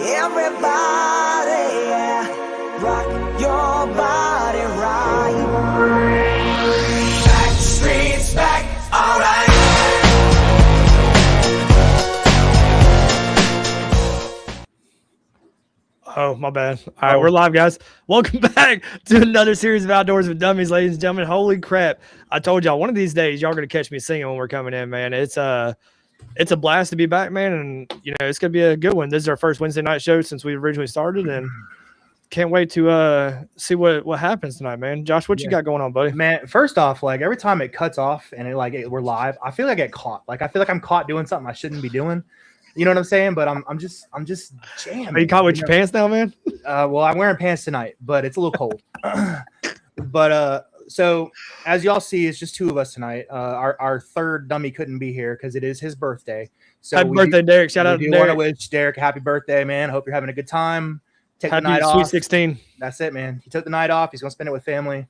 Everybody, rock your body right. Back streets back, alright. Oh, my bad. All right, we're live, guys. Welcome back to another series of Outdoors with Dummies, ladies and gentlemen. Holy crap. I told y'all, one of these days, y'all going to catch me singing when we're coming in, man. It's a blast to be back, man, and, you know, it's going to be a good one. This is our first Wednesday night show since we originally started, and can't wait to see what happens tonight, man. Josh, what you got going on, buddy? Man, first off, like, every time it cuts off and we're live, I feel like I get caught. Like, I feel like I'm caught doing something I shouldn't be doing. You know what I'm saying? But I'm just jamming. Are you caught with your pants now, man? Well, I'm wearing pants tonight, but it's a little cold. So as y'all see, it's just two of us tonight. Our third dummy couldn't be here because it is his birthday. So happy birthday, Derek! Shout out to Derek. Want to wish Derek a happy birthday, man. Hope you're having a good time. Take the night off. Sweet 16. That's it, man. He took the night off. He's gonna spend it with family.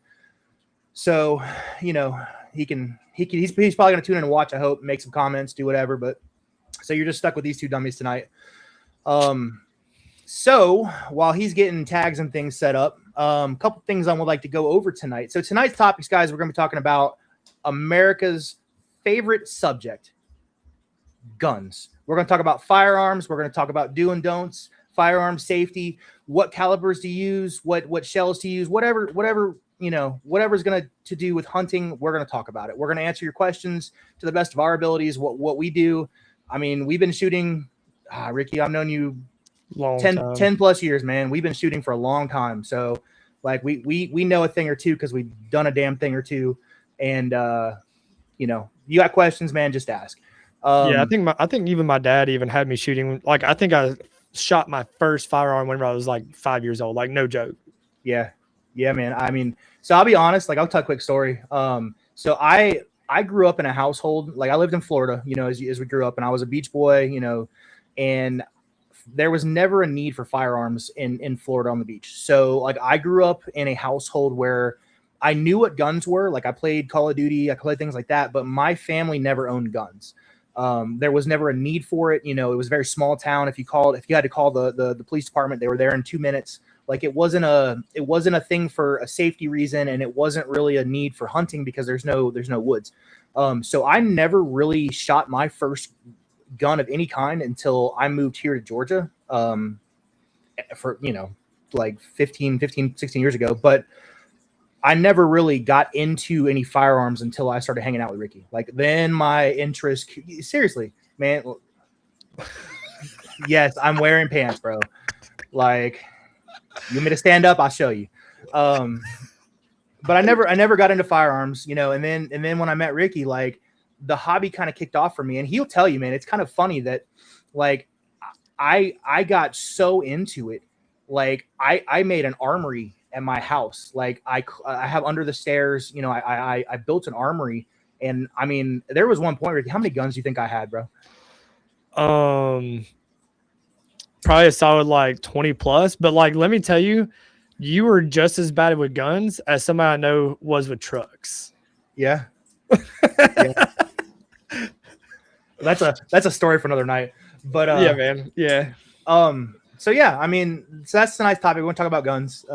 So, you know, he's probably gonna tune in and watch. I hope, make some comments, do whatever. But so you're just stuck with these two dummies tonight. So while he's getting tags and things set up, a couple things I would like to go over tonight. So tonight's topics, guys, we're going to be talking about America's favorite subject, guns. We're going to talk about firearms. We're going to talk about do and don'ts, firearm safety, what calibers to use, what shells to use, whatever, you know, whatever's going to do with hunting, we're going to talk about it. We're going to answer your questions to the best of our abilities, what we do. I mean, we've been shooting, Ricky, I've known you 10 plus years, man. We've been shooting for a long time. So like we know a thing or two because we've done a damn thing or two. And you know, you got questions, man, just ask. Yeah, I think even my dad even had me shooting. Like, I think I shot my first firearm whenever I was like 5 years old. Like, no joke. Yeah, man. I mean, so I'll be honest, like, I'll tell a quick story. So I grew up in a household, like, I lived in Florida, you know, as we grew up, and I was a beach boy, you know, and there was never a need for firearms in Florida on the beach. So like, I grew up in a household where I knew what guns were. Like, I played Call of Duty, I played things like that, but my family never owned guns. There was never a need for it. You know, it was a very small town. If you had to call the police department, they were there in 2 minutes. Like, it wasn't a thing for a safety reason, and it wasn't really a need for hunting because there's no woods. So I never really shot my first gun of any kind until I moved here to Georgia, for, you know, like 15, 16 years ago. But I never really got into any firearms until I started hanging out with Ricky. Like, then my interest, seriously, man. Yes, I'm wearing pants, bro. Like, you want me to stand up? I'll show you. But I never got into firearms, you know, and then when I met Ricky, like, the hobby kind of kicked off for me. And he'll tell you, man, it's kind of funny that, like, I got so into it. Like, I made an armory at my house. Like, I have under the stairs, you know, I built an armory. And I mean, there was one point, Ricky, how many guns do you think I had, bro? Probably a solid like 20 plus, but like, let me tell you, you were just as bad with guns as somebody I know was with trucks. Yeah. Yeah. That's a story for another night. But yeah, man. Yeah. So yeah, I mean, so that's tonight's topic. We're gonna talk about guns.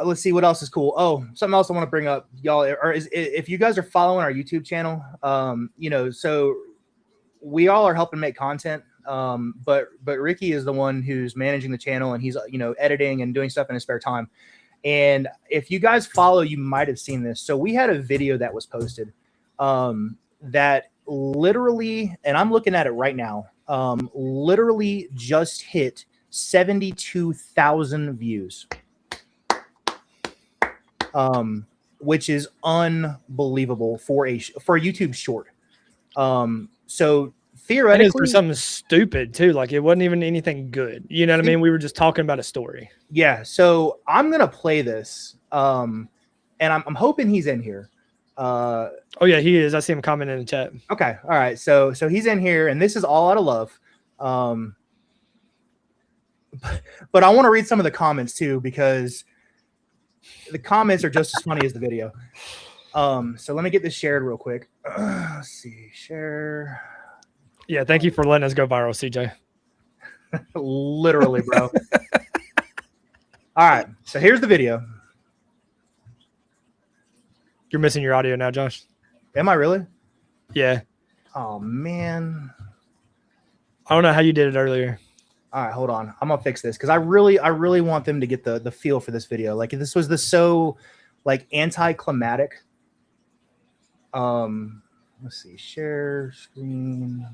Let's see what else is cool. Oh, something else I want to bring up, y'all, if you guys are following our YouTube channel, you know, so we all are helping make content. But Ricky is the one who's managing the channel, and he's, you know, editing and doing stuff in his spare time. And if you guys follow, you might have seen this. So we had a video that was posted, that literally, and I'm looking at it right now, literally just hit 72,000 views, which is unbelievable for a YouTube short. So theoretically, for something stupid too. Like, it wasn't even anything good. You know what I mean? We were just talking about a story. Yeah. So I'm gonna play this, and I'm hoping he's in here. Oh yeah, he is. I see him commenting in the chat. Okay. All right. So he's in here, and this is all out of love. But I want to read some of the comments too, because the comments are just as funny as the video. So let me get this shared real quick. Let's see, share. Yeah, thank you for letting us go viral, CJ. Literally, bro. All right, so here's the video. You're missing your audio now, Josh. Am I really? Yeah. Oh man. I don't know how you did it earlier. All right, hold on. I'm gonna fix this because I really want them to get the feel for this video. Like this was so like anticlimactic. Let's see, share screen,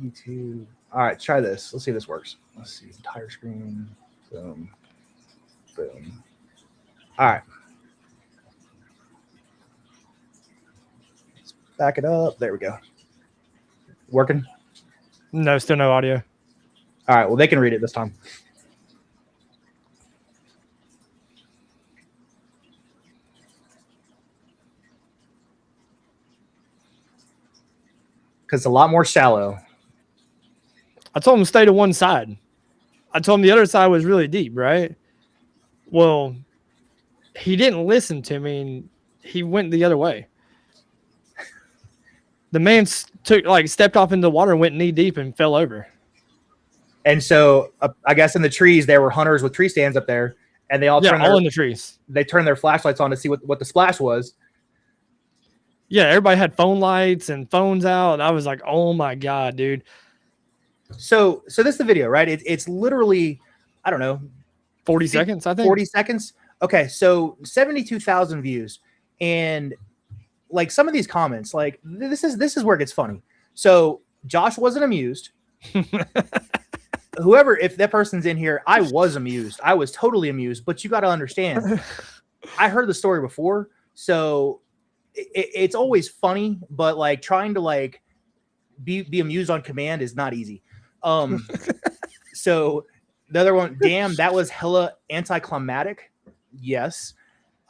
YouTube. All right, try this. Let's see if this works. Let's see, entire screen. Boom, boom. All right. Let's back it up. There we go. Working? No, still no audio. All right, well, they can read it this time. Because it's a lot more shallow. I told him to stay to one side. I told him the other side was really deep, right? Well, he didn't listen to me, and he went the other way. The man stepped off into the water and went knee deep and fell over. And so I guess in the trees, there were hunters with tree stands up there, and they all in the trees. They turned their flashlights on to see what the splash was. Yeah, everybody had phone lights and phones out. And I was like, oh my God, dude. So this is the video, right? It's literally, I don't know, 40 seconds, I think. 40 seconds. Okay, so 72,000 views. And like some of these comments, like this is where it gets funny. So Josh wasn't amused. Whoever, if that person's in here, I was amused. I was totally amused. But you got to understand, I heard the story before, so it's always funny. But like trying to like be amused on command is not easy. So the other one, damn, that was hella anticlimactic. Yes,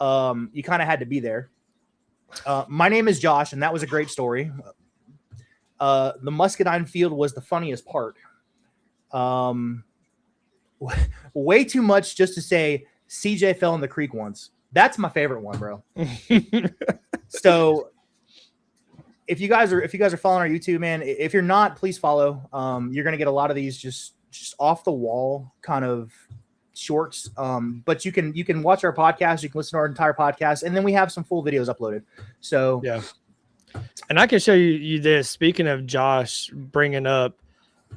you kind of had to be there. My name is Josh, and that was a great story. The muscadine field was the funniest part. Way too much just to say CJ fell in the creek once. That's my favorite one, bro. So if you guys are following our YouTube, man, if you're not, please follow. You're gonna get a lot of these just off the wall kind of shorts. But you can watch our podcast, you can listen to our entire podcast, and then we have some full videos uploaded. So yeah. And I can show you this. Speaking of Josh bringing up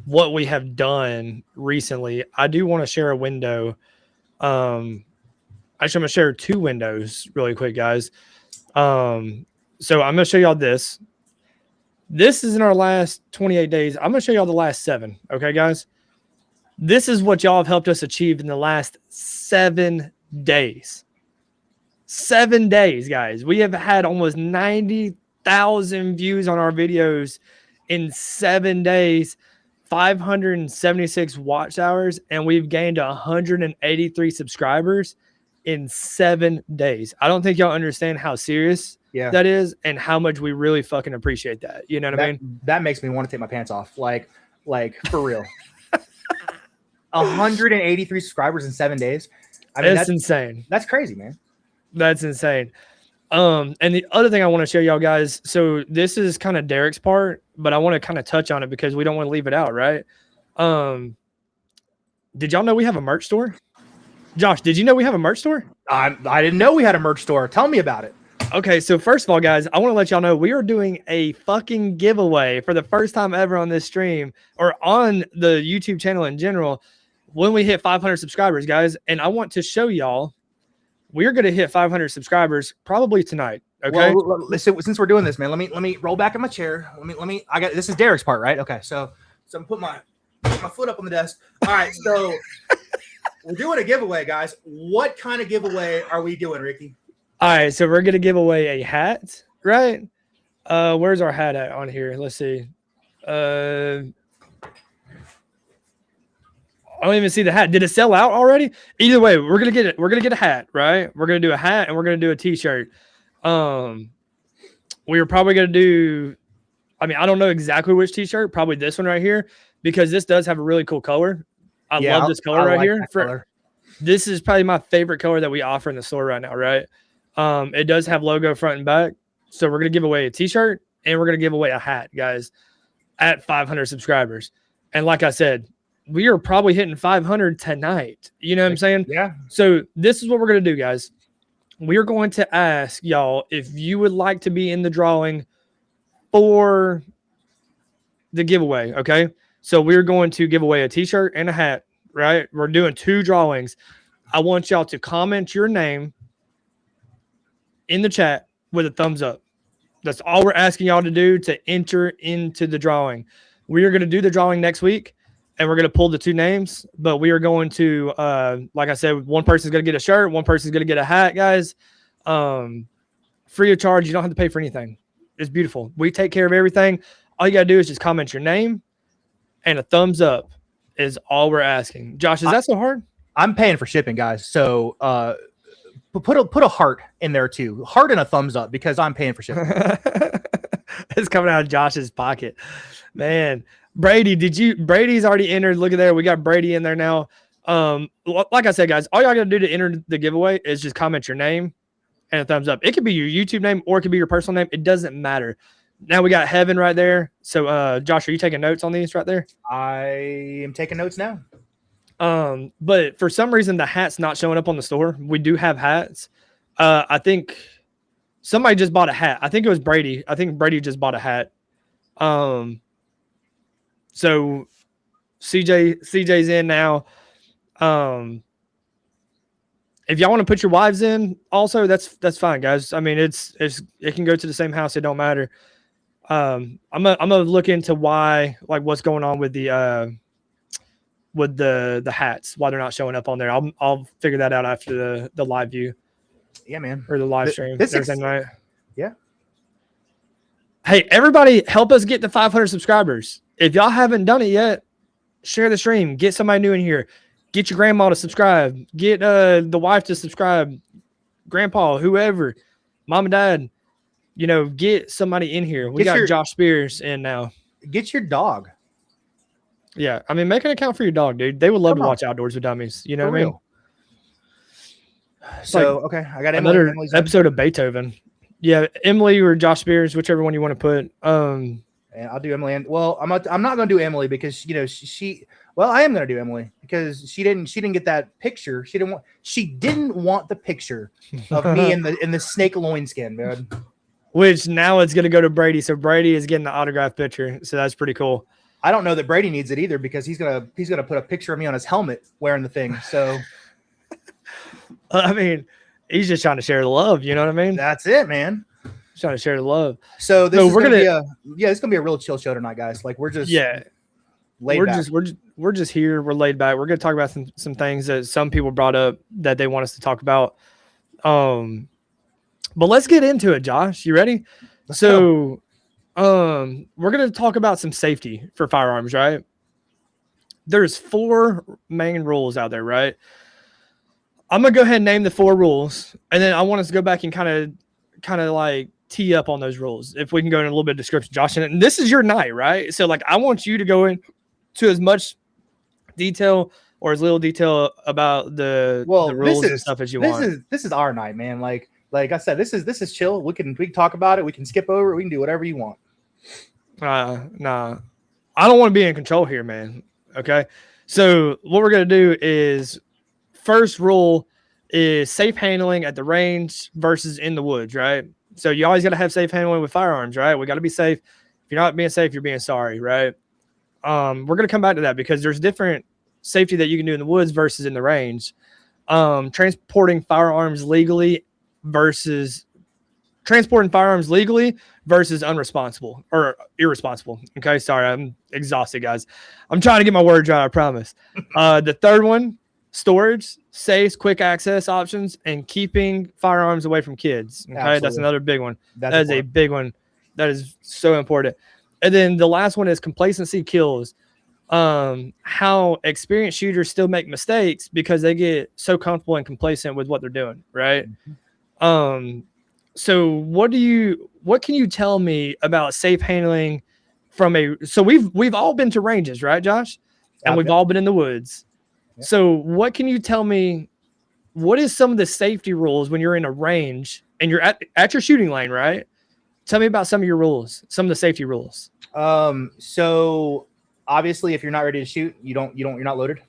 what we have done recently, I do want to share a window. Actually, I'm going to share two windows really quick, guys. So I'm going to show y'all this. This is in our last 28 days. I'm going to show y'all the last 7. Okay, guys? This is what y'all have helped us achieve in the last 7 days. 7 days, guys. We have had almost 90,000 views on our videos in 7 days. 576 watch hours, and we've gained 183 subscribers in 7 days. I don't think y'all understand how serious that is and how much we really fucking appreciate that. You know what I mean? That makes me want to take my pants off. Like for real. 183 subscribers in 7 days. I mean, that's insane. That's crazy, man. That's insane. And the other thing I want to show y'all guys, so this is kind of Derek's part, but I want to kind of touch on it because we don't want to leave it out, right? Did y'all know we have a merch store? Josh, did you know we have a merch store? I didn't know we had a merch store. Tell me about it. Okay, so first of all, guys, I want to let y'all know we are doing a fucking giveaway for the first time ever on this stream or on the YouTube channel in general when we hit 500 subscribers, guys. And I want to show y'all we're going to hit 500 subscribers probably tonight. Okay. Well, since we're doing this, man, let me roll back in my chair. This is Derek's part, right? Okay. So I'm putting my foot up on the desk. All right. So we're doing a giveaway, guys. What kind of giveaway are we doing, Ricky? All right. So we're going to give away a hat, right? Where's our hat at on here? Let's see. I don't even see the hat. Did it sell out already? Either way, we're gonna get it. We're gonna get a hat, right? We're gonna do a hat and we're gonna do a t-shirt. We were probably gonna do. I mean, I don't know exactly which t-shirt. Probably this one right here because this does have a really cool color. I love this color right here. This is probably my favorite color that we offer in the store right now, right? It does have logo front and back. So we're gonna give away a t-shirt and we're gonna give away a hat, guys, at 500 subscribers. And like I said, we are probably hitting 500 tonight. You know what I'm saying? Yeah. So this is what we're going to do, guys. We are going to ask y'all if you would like to be in the drawing for the giveaway. Okay. So we're going to give away a t-shirt and a hat, right? We're doing 2 drawings. I want y'all to comment your name in the chat with a thumbs up. That's all we're asking y'all to do to enter into the drawing. We are going to do the drawing next week, and we're going to pull the 2 names, but we are going to, like I said, one person's going to get a shirt, one person's going to get a hat, guys. Free of charge. You don't have to pay for anything. It's beautiful. We take care of everything. All you got to do is just comment your name and a thumbs up is all we're asking. Josh, is that so hard? I'm paying for shipping, guys. So put a heart in there too. Heart and a thumbs up because I'm paying for shipping. It's coming out of Josh's pocket. Man, Brady, Brady's already entered. Look at there. We got Brady in there now. Like I said, guys, all y'all got to do to enter the giveaway is just comment your name and a thumbs up. It could be your YouTube name or it could be your personal name. It doesn't matter. Now we got Heaven right there. So, Josh, are you taking notes on these right there? I am taking notes now. But for some reason, the hat's not showing up on the store. We do have hats. I think somebody just bought a hat. I think it was Brady. I think Brady just bought a hat. So CJ's in now. If y'all want to put your wives in also, that's fine, guys. I mean, it can go to the same house. It don't matter. I'm gonna look into what's going on with the hats, why they're not showing up on there. I'll figure that out after the live view. Yeah, man. Or the live stream. Right? Yeah. Hey, everybody, help us get to 500 subscribers. If y'all haven't done it yet, share the stream. Get somebody new in here. Get your grandma to subscribe. Get the wife to subscribe. Grandpa, whoever, mom and dad. Get somebody in here. We got Josh Spears in now. Get your dog. Yeah, I mean, make an account for your dog, dude. They would love to watch Outdoors with Dummies. You know what I mean? So, okay, I got another episode of Beethoven. Yeah, Emily or Josh Spears, whichever one you want to put. And I'll do Emily. And well, I'm not going to do Emily because she. Well, I am going to do Emily because she didn't get that picture. She didn't want the picture of me in the snake loin skin, man. Which now it's going to go to Brady. So Brady is getting the autograph picture. So that's pretty cool. I don't know that Brady needs it either because he's gonna put a picture of me on his helmet wearing the thing. So, I mean, he's just trying to share the love. You know what I mean? That's it, man. He's trying to share the love. So it's gonna be a real chill show tonight, guys. Like we're just we're just here. We're laid back. We're gonna talk about some things that some people brought up that they want us to talk about. But let's get into it, Josh. You ready? Let's go. We're going to talk about some safety for firearms, right? There's 4 main rules out there, right? I'm going to go ahead and name the 4 rules, and then I want us to go back and kind of like tee up on those rules. If we can go in a little bit of description, Josh, and this is your night, right? So like, I want you to go into as much detail or as little detail about the rules and stuff as you want. This is our night, man. Like I said, this is chill. We can talk about it. We can skip over it. We can do whatever you want. Nah. I don't want to be in control here, man. Okay. So what we're going to do is first rule is safe handling at the range versus in the woods, right? So you always got to have safe handling with firearms, right? We got to be safe. If you're not being safe, you're being sorry, right? We're going to come back to that because there's different safety that you can do in the woods versus in the range. Transporting firearms legally versus unresponsible or irresponsible. Okay, sorry, I'm exhausted, guys. I'm trying to get my words right, I promise. The third one, storage, safes, quick access options, and keeping firearms away from kids. Okay, absolutely. That's another big one. That is a big one. That is so important. And then the last one is complacency kills. How experienced shooters still make mistakes because they get so comfortable and complacent with what they're doing, right? Mm-hmm. So what can you tell me about safe handling so we've all been to ranges, right, Josh? And we've all been in the woods. Yep. So what can you tell me? What is some of the safety rules when you're in a range and you're at your shooting lane, right? Tell me about some of your rules, some of the safety rules. So obviously, if you're not ready to shoot, you're not loaded.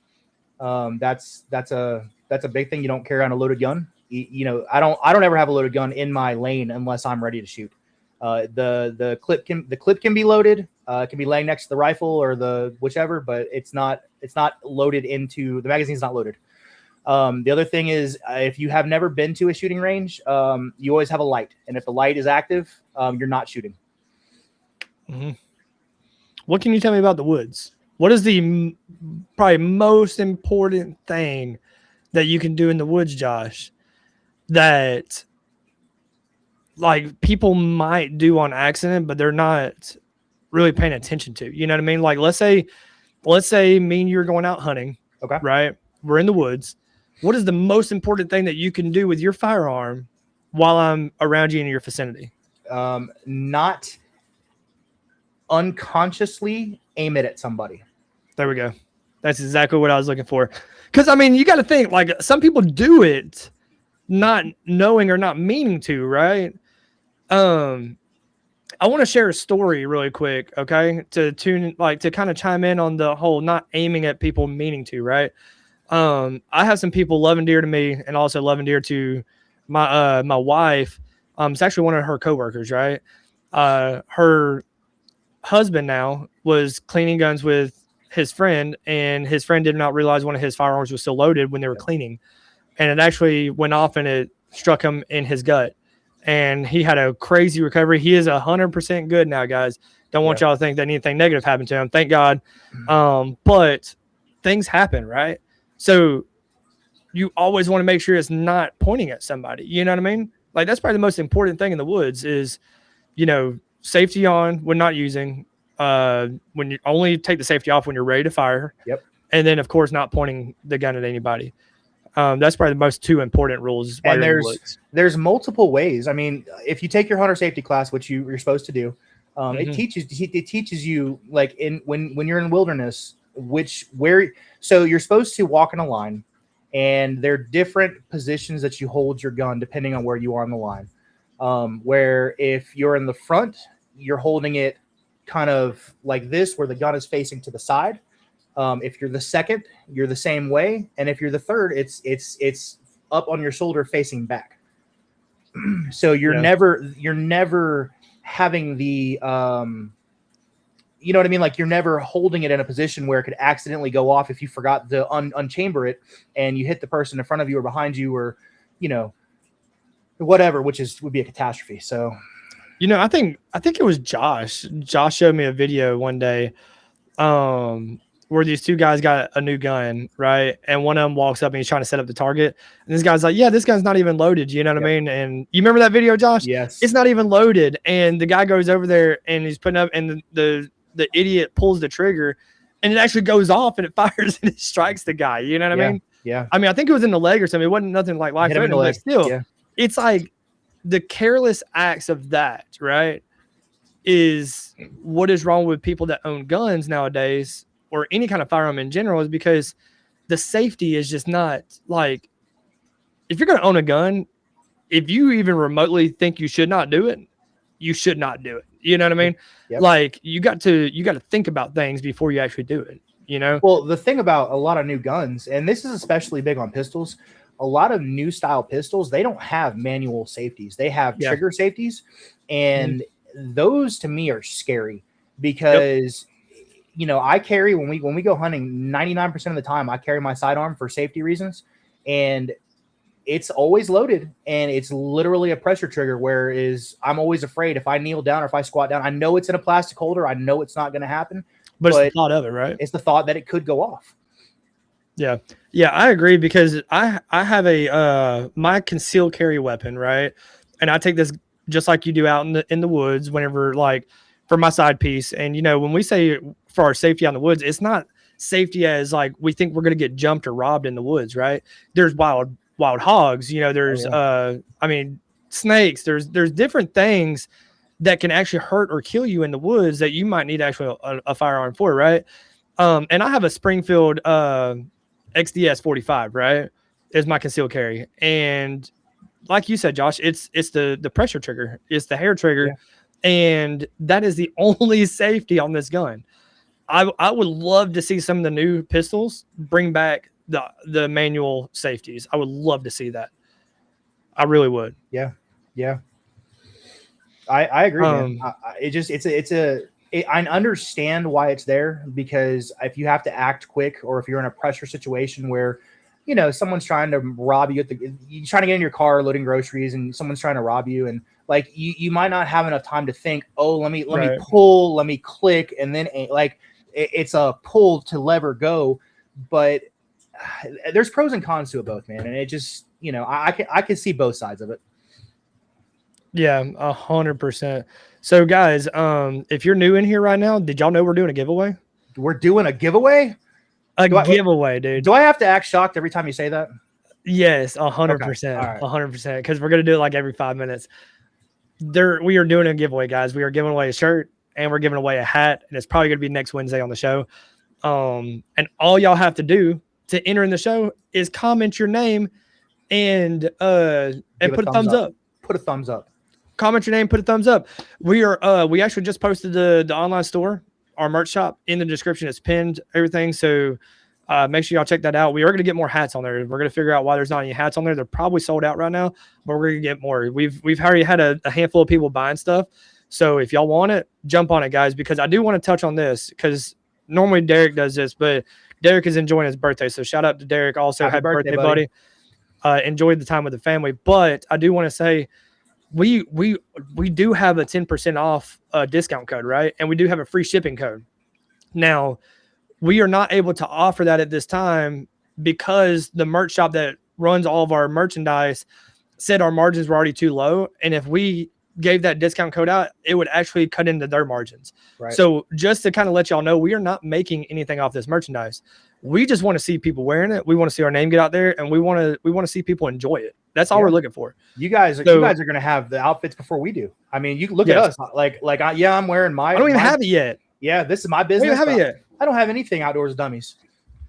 That's a big thing. You don't carry on a loaded gun. I don't ever have a loaded gun in my lane unless I'm ready to shoot. The clip can be loaded. It can be laying next to the rifle or the whichever, but it's not loaded into the magazine's not loaded. The other thing is, if you have never been to a shooting range, you always have a light, and if the light is active, you're not shooting. Mm-hmm. What can you tell me about the woods? What is the probably most important thing that you can do in the woods, Josh, that like people might do on accident, but they're not really paying attention to? You know what I mean? Like, let's say me and you're going out hunting. Okay. Right. We're in the woods. What is the most important thing that you can do with your firearm while I'm around you in your vicinity? Not unconsciously aim it at somebody. There we go. That's exactly what I was looking for. Because, I mean, you got to think, like, some people do it not knowing or not meaning to, right? I want to share a story really quick, okay? To kind of chime in on the whole not aiming at people meaning to, right? I have some people love and dear to me and also love and dear to my wife. It's actually one of her coworkers, right? Her husband now was cleaning guns with his friend, and his friend did not realize one of his firearms was still loaded when they were cleaning, and it actually went off and it struck him in his gut, and he had a crazy recovery. He is 100% good now, guys. Don't want y'all to think that anything negative happened to him, thank God. But things happen, right? So you always want to make sure it's not pointing at somebody, you know what I mean? Like, that's probably the most important thing in the woods is, safety on when not using, when you only take the safety off when you're ready to fire. Yep. And then, of course, not pointing the gun at anybody. That's probably the most two important rules. And there's multiple ways. I mean, if you take your hunter safety class, which you're supposed to do, it teaches you, like, when you're in wilderness, so you're supposed to walk in a line, and there are different positions that you hold your gun depending on where you are on the line. Where if you're in the front, you're holding it kind of like this, where the gun is facing to the side. If you're the second, you're the same way, and if you're the third, it's up on your shoulder facing back. So you're never having the you know what I mean? Like, you're never holding it in a position where it could accidentally go off if you forgot to unchamber it and you hit the person in front of you or behind you, or whatever, would be a catastrophe. So, I think it was Josh. Josh showed me a video one day where these two guys got a new gun, right? And one of them walks up and he's trying to set up the target. And this guy's like, yeah, this gun's not even loaded. You know what I mean? And you remember that video, Josh? Yes. It's not even loaded. And the guy goes over there and he's putting up, and the idiot pulls the trigger and it actually goes off and it fires and it strikes the guy. You know what I mean? Yeah. I mean, I think it was in the leg or something. It wasn't nothing like life-threatening, but still, it's like the careless acts of that, right, is what is wrong with people that own guns nowadays, or any kind of firearm in general, is because the safety is just not, like, if you're going to own a gun, if you even remotely think you should not do it, you should not do it. You know what I mean? Yep. Like, you got to think about things before you actually do it, Well, the thing about a lot of new guns, and this is especially big on pistols, a lot of new style pistols, they don't have manual safeties. They have trigger safeties, and those to me are scary because I carry, when we go hunting, 99% of the time I carry my sidearm for safety reasons, and it's always loaded, and it's literally a pressure trigger, whereas I'm always afraid if I kneel down or if I squat down, I know it's in a plastic holder, I know it's not going to happen, but it's the thought of it, right? It's the thought that it could go off. Yeah, I agree, because I have my concealed carry weapon, right? And I take this just like you do out in the woods whenever, like, for my side piece. And when we say for our safety out in the woods, it's not safety as like we think we're going to get jumped or robbed in the woods, right? There's wild hogs, there's snakes, there's different things that can actually hurt or kill you in the woods that you might need actually a firearm for, right? And I have a Springfield XDS 45, right? Is my concealed carry. And like you said, Josh, it's the pressure trigger, it's the hair trigger, and that is the only safety on this gun. I would love to see some of the new pistols bring back the manual safeties. I would love to see that. I really would. Yeah. I agree, man. I understand why it's there, because if you have to act quick, or if you're in a pressure situation where, someone's trying to rob you you're trying to get in your car loading groceries and someone's trying to rob you, and like you might not have enough time to think, oh, let me pull, let me click, and then like it's a pull to lever go. But there's pros and cons to it both, man. And it just, I can see both sides of it. Yeah, 100%. So guys, if you're new in here right now, did y'all know we're doing a giveaway? We're doing a giveaway? Giveaway, dude. Do I have to act shocked every time you say that? Yes, 100%. 100%. Because we're gonna do it like every 5 minutes. We are doing a giveaway, guys. We are giving away a shirt and we're giving away a hat, and it's probably gonna be next Wednesday on the show. And all y'all have to do to enter in the show is comment your name and put a thumbs up. Put a thumbs up. Comment your name, put a thumbs up. We actually just posted the online store, our merch shop, in the description. It's pinned, everything. So make sure y'all check that out. We are going to get more hats on there. We're going to figure out why there's not any hats on there. They're probably sold out right now, but we're going to get more. We've already had a handful of people buying stuff. So if y'all want it, jump on it, guys, because I do want to touch on this, because normally Derek does this, but Derek is enjoying his birthday. So shout out to Derek. Also, happy birthday, buddy. Enjoyed the time with the family. But I do want to say, we do have a 10% off discount code, right? And we do have a free shipping code. Now, we are not able to offer that at this time because the merch shop that runs all of our merchandise said our margins were already too low. And if we gave that discount code out, it would actually cut into their margins. Right. So just to kind of let y'all know, we are not making anything off this merchandise. We just want to see people wearing it. We want to see our name get out there, and we want to see people enjoy it. That's all we're looking for. You guys are going to have the outfits before we do. I mean, you can look at us I'm wearing my. I don't even have it yet. Yeah, this is my business. I don't have it yet. I don't have anything outdoors dummies.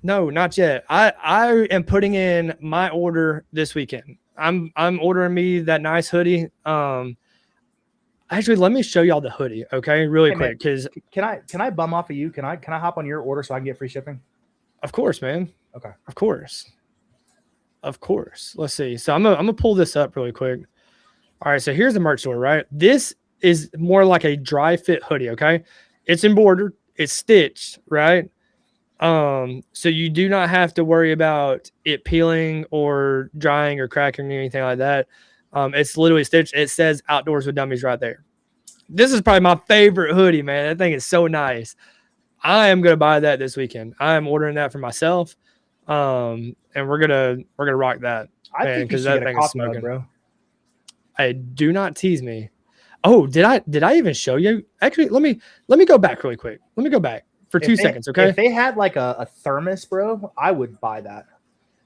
No, not yet. I am putting in my order this weekend. I'm ordering me that nice hoodie. Actually, let me show y'all the hoodie, okay, really quick. Because can I bum off of you? Can I hop on your order so I can get free shipping? Of course, man. Okay. Of course. Let's see. So I'm gonna pull this up really quick. All right. So here's the merch store, right? This is more like a dry fit hoodie. Okay. It's embroidered. It's stitched, right? So you do not have to worry about it peeling or drying or cracking or anything like that. It's literally stitched. It says Outdoors with Dummies right there. This is probably my favorite hoodie, man. That thing is so nice. I am gonna buy that this weekend. I am ordering that for myself. And we're gonna rock that. I think because that thing is smoking, bro. Hey, do not tease me. Oh, did I even show you? Actually, let me go back really quick. Let me go back for 2 seconds, okay? If they had like a thermos, bro, I would buy that.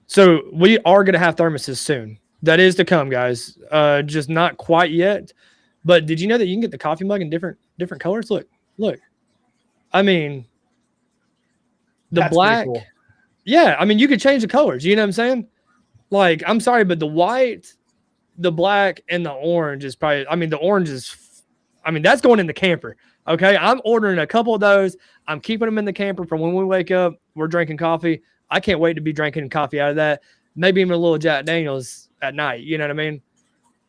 So we are gonna have thermoses soon. That is to come, guys. Just not quite yet. But did you know that you can get the coffee mug in different colors? Look. I mean, that's black. Cool. Yeah, I mean, you could change the colors. You know what I'm saying? Like, I'm sorry, but the white, the black, and the orange is probably, I mean, the orange is, I mean, that's going in the camper. Okay, I'm ordering a couple of those. I'm keeping them in the camper for when we wake up. We're drinking coffee. I can't wait to be drinking coffee out of that. Maybe even a little Jack Daniels at night. You know what I mean?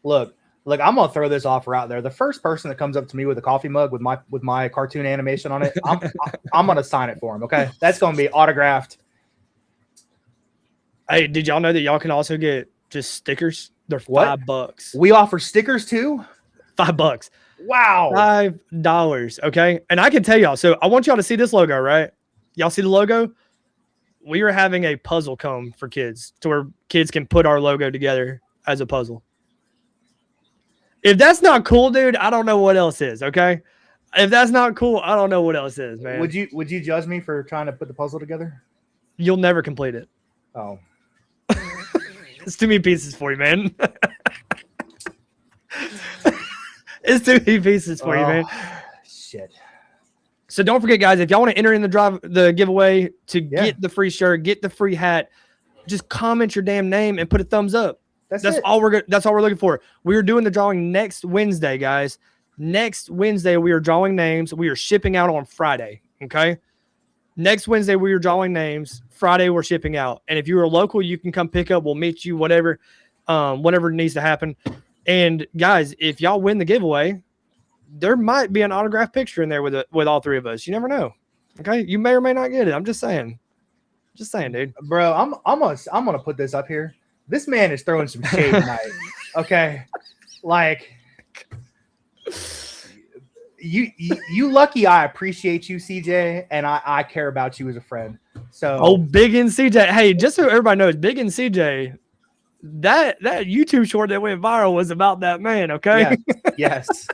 Look, I'm gonna throw this offer out there. The first person that comes up to me with a coffee mug with my cartoon animation on it, I'm gonna sign it for him. Okay, that's gonna be autographed. Hey, did y'all know that y'all can also get just stickers? They're $5. We offer stickers too. $5. Wow. $5. Okay, and I can tell y'all. So I want y'all to see this logo, right? Y'all see the logo? We are having a puzzle comb for kids to where kids can put our logo together as a puzzle. If that's not cool, dude, I don't know what else is. Okay, if that's not cool, I don't know what else is, man. Would you judge me for trying to put the puzzle together? You'll never complete it. Oh. It's too many pieces for you, man. It's too many pieces for you, man. Shit. So don't forget, guys, if y'all want to enter in the giveaway to get the free shirt, get the free hat, just comment your damn name and put a thumbs up. That's all we're looking for. We are doing the drawing next Wednesday, guys. Next Wednesday, we are drawing names. We are shipping out on Friday. Okay. Next Wednesday, we are drawing names. Friday, we're shipping out. And if you are local, you can come pick up. We'll meet you, whatever needs to happen. And guys, if y'all win the giveaway, there might be an autographed picture in there with all three of us. You never know. Okay, you may or may not get it. I'm just saying. Just saying, dude. Bro, I'm gonna put this up here. This man is throwing some shade tonight. Okay, like you lucky. I appreciate you, CJ, and I care about you as a friend. So, Big and CJ. Hey, just so everybody knows, Big and CJ. That YouTube short that went viral was about that man. Okay. Yes.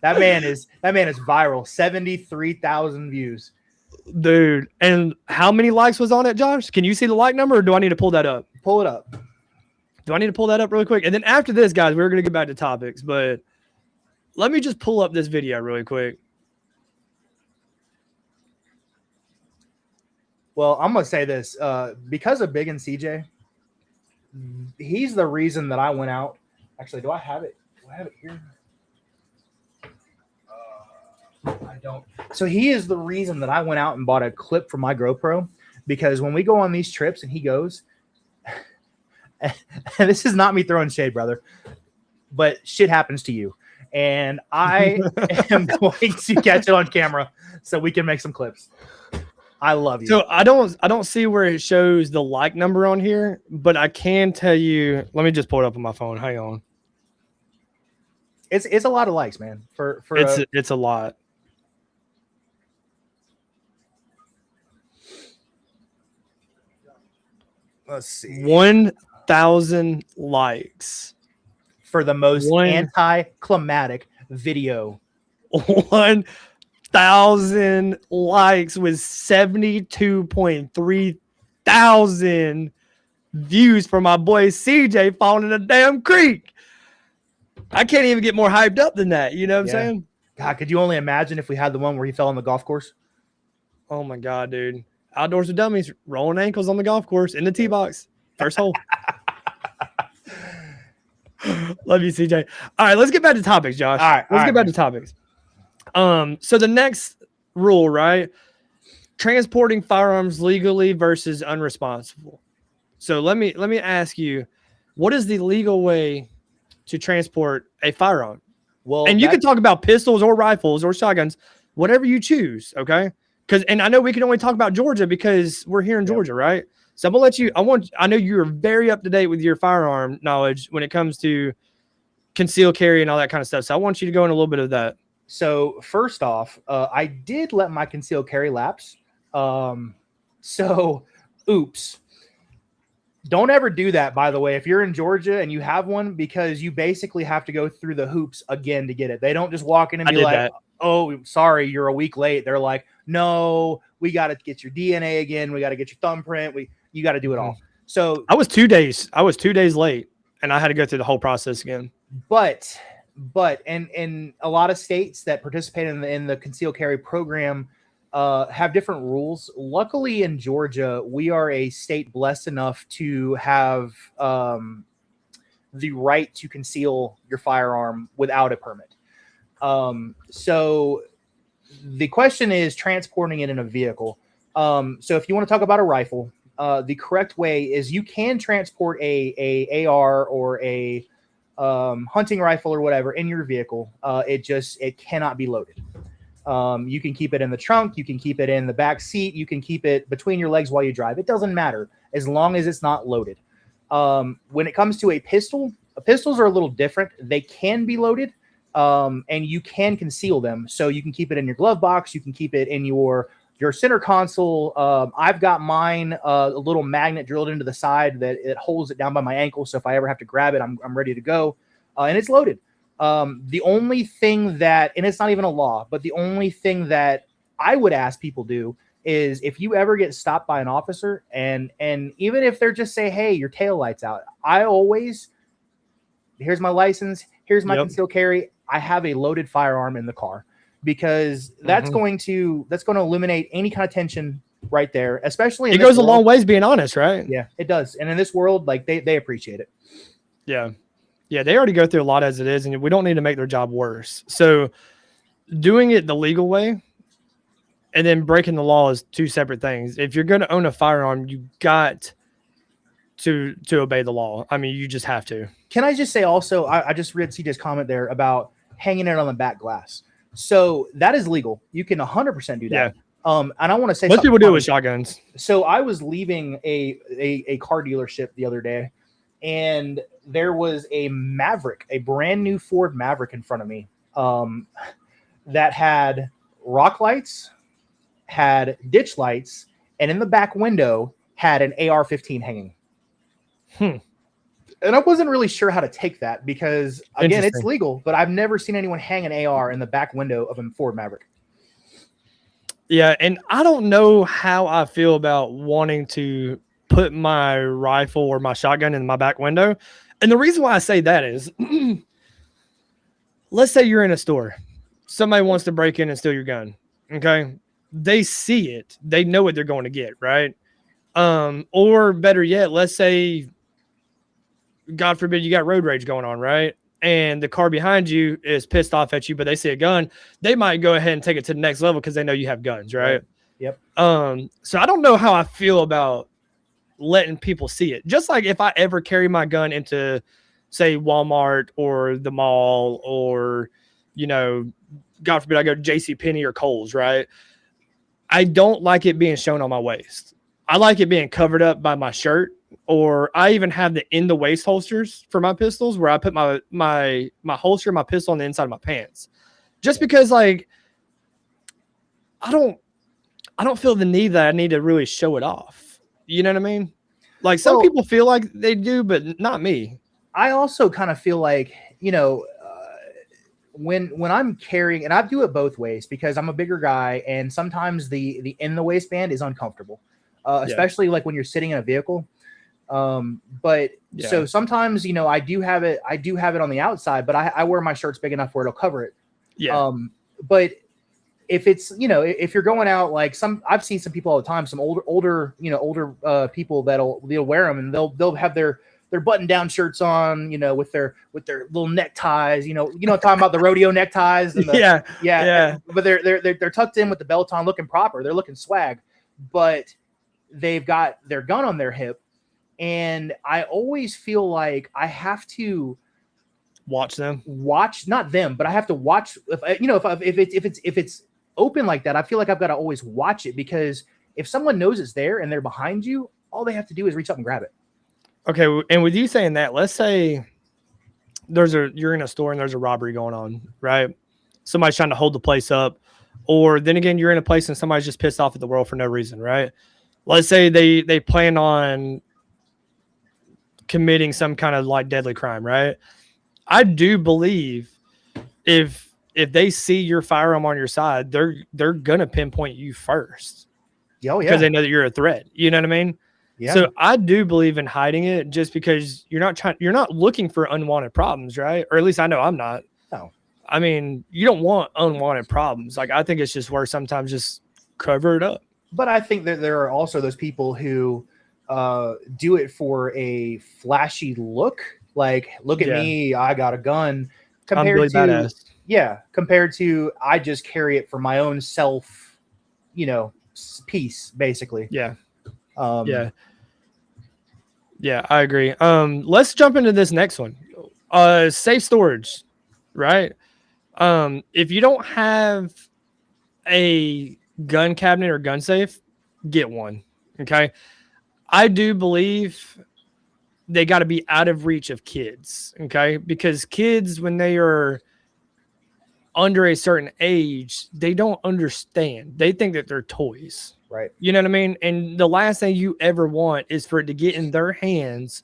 That man is viral. 73,000 views. Dude, and how many likes was on it, Josh? Can you see the like number, or do I need to pull that up? Pull it up. Do I need to pull that up really quick? And then after this, guys, we're going to get back to topics, but let me just pull up this video really quick. Well, I'm going to say this. Because of Big and CJ, he's the reason that I went out. Actually, do I have it? Do I have it here? I don't. So he is the reason that I went out and bought a clip for my GoPro, because when we go on these trips and he goes, and this is not me throwing shade, brother, but shit happens to you. And I am going to catch it on camera so we can make some clips. I love you. So I don't see where it shows the like number on here, but I can tell you, let me just pull it up on my phone. Hang on. It's a lot of likes, man. It's a lot. Let's see. 1,000 likes for the most anticlimactic video. 1,000 likes with 72.3 thousand views for my boy CJ falling in a damn creek. I can't even get more hyped up than that. You know what I'm saying? God, could you only imagine if we had the one where he fell on the golf course? Oh my God, dude. Outdoors with Dummies, rolling ankles on the golf course in the tee box. First hole. Love you, CJ. All right, let's get back to topics, Josh. All right, let's get back to topics. So the next rule, right? Transporting firearms legally versus unresponsible. So let me ask you, what is the legal way to transport a firearm? Well, and you can talk about pistols or rifles or shotguns, whatever you choose, okay? And I know we can only talk about Georgia because we're here in Georgia, right? So I'm gonna let you. I know you're very up to date with your firearm knowledge when it comes to concealed carry and all that kind of stuff. So I want you to go in a little bit of that. So first off, I did let my concealed carry lapse. So oops. Don't ever do that, by the way, if you're in Georgia and you have one, because you basically have to go through the hoops again to get it. They don't just walk in and be like, oh, sorry, you're a week late. They're like, no, we got to get your DNA again. We got to get your thumbprint. You got to do it all. So I was 2 days. I was 2 days late, and I had to go through the whole process again. But in a lot of states that participate in the concealed carry program have different rules. Luckily in Georgia, we are a state blessed enough to have the right to conceal your firearm without a permit. So the question is transporting it in a vehicle. So if you want to talk about a rifle, the correct way is you can transport a AR or a hunting rifle or whatever in your vehicle. It cannot be loaded. You can keep it in the trunk. You can keep it in the back seat. You can keep it between your legs while you drive. It doesn't matter as long as it's not loaded. When it comes to a pistol, pistols are a little different. They can be loaded, and you can conceal them. So you can keep it in your glove box. You can keep it in your center console. I've got mine a little magnet drilled into the side that it holds it down by my ankle. So if I ever have to grab it, I'm ready to go, and it's loaded. The only thing that, and it's not even a law, but the only thing that I would ask people do is if you ever get stopped by an officer and even if they're just say, hey, your tail light's out, I always, here's my license, here's my concealed carry. I have a loaded firearm in the car because that's going to eliminate any kind of tension right there, especially in it goes a long ways being honest, right? Yeah, it does. And in this world, like they appreciate it. Yeah. Yeah, they already go through a lot as it is, and we don't need to make their job worse. So doing it the legal way, and then breaking the law is two separate things. If you're going to own a firearm, you got to obey the law. I mean, you just have to. Can I just say also, I just read CJ's comment there about hanging it on the back glass. So that is legal. You can 100% do that. Yeah. And I want to say most people do it with shotguns. So I was leaving a car dealership the other day, and there was a Maverick, a brand new Ford Maverick in front of me, that had rock lights, had ditch lights, and in the back window had an AR-15 hanging. And I wasn't really sure how to take that because, again, it's legal, but I've never seen anyone hang an AR in the back window of a Ford Maverick. Yeah, and I don't know how I feel about wanting to put my rifle or my shotgun in my back window. And the reason why I say that is, let's say you're in a store. Somebody wants to break in and steal your gun, okay? They see it. They know what they're going to get, right? Or better yet, let's say, God forbid, you got road rage going on, right? And the car behind you is pissed off at you, but they see a gun. They might go ahead and take it to the next level because they know you have guns, right? Yep. So I don't know how I feel about letting people see it. Just like if I ever carry my gun into, say, Walmart or the mall or, you know, God forbid I go to JCPenney or Kohl's, right? I don't like it being shown on my waist. I like it being covered up by my shirt, or I even have the in the waist holsters for my pistols where I put my holster, my pistol on the inside of my pants. Just because, like, I don't feel the need that I need to really show it off. You know what I mean? Like, some people feel like they do, but not me. I also kind of feel like, you know, when I'm carrying, and I do it both ways because I'm a bigger guy, and sometimes the in the waistband is uncomfortable, especially like when you're sitting in a vehicle. So sometimes, you know, I do have it on the outside, but I wear my shirts big enough where it'll cover it. Yeah. But if it's, you know, if you're going out, like I've seen some people all the time, some older people they'll wear them, and they'll have their button down shirts on, you know, with their little neckties, you know, talking about the rodeo neckties. And yeah. But they're tucked in with the belt on, looking proper. They're looking swag, but they've got their gun on their hip. And I always feel like I have to watch, not them, but I have to watch if it's open like that. I feel like I've got to always watch it, because if someone knows it's there and they're behind you, all they have to do is reach up and grab it. Okay. And with you saying that, let's say you're in a store and there's a robbery going on, right? Somebody's trying to hold the place up, or then again, you're in a place and somebody's just pissed off at the world for no reason, right? Let's say they plan on committing some kind of like deadly crime, right? I do believe if they see your firearm on your side, they're gonna pinpoint you first. Oh, yeah. Because they know that you're a threat. You know what I mean? Yeah. So I do believe in hiding it, just because you're not looking for unwanted problems, right? Or at least I know I'm not. No. I mean, you don't want unwanted problems. Like, I think it's just worth sometimes just cover it up. But I think that there are also those people who do it for a flashy look, like, look at me, I got a gun, compared to I just carry it for my own self, you know, peace, basically. Yeah, I agree. Let's jump into this next one. Safe storage, right? If you don't have a gun cabinet or gun safe, get one. Okay. I do believe they got to be out of reach of kids. Okay. Because kids, when they are under a certain age, they don't understand. They think that they're toys. Right. You know what I mean? And the last thing you ever want is for it to get in their hands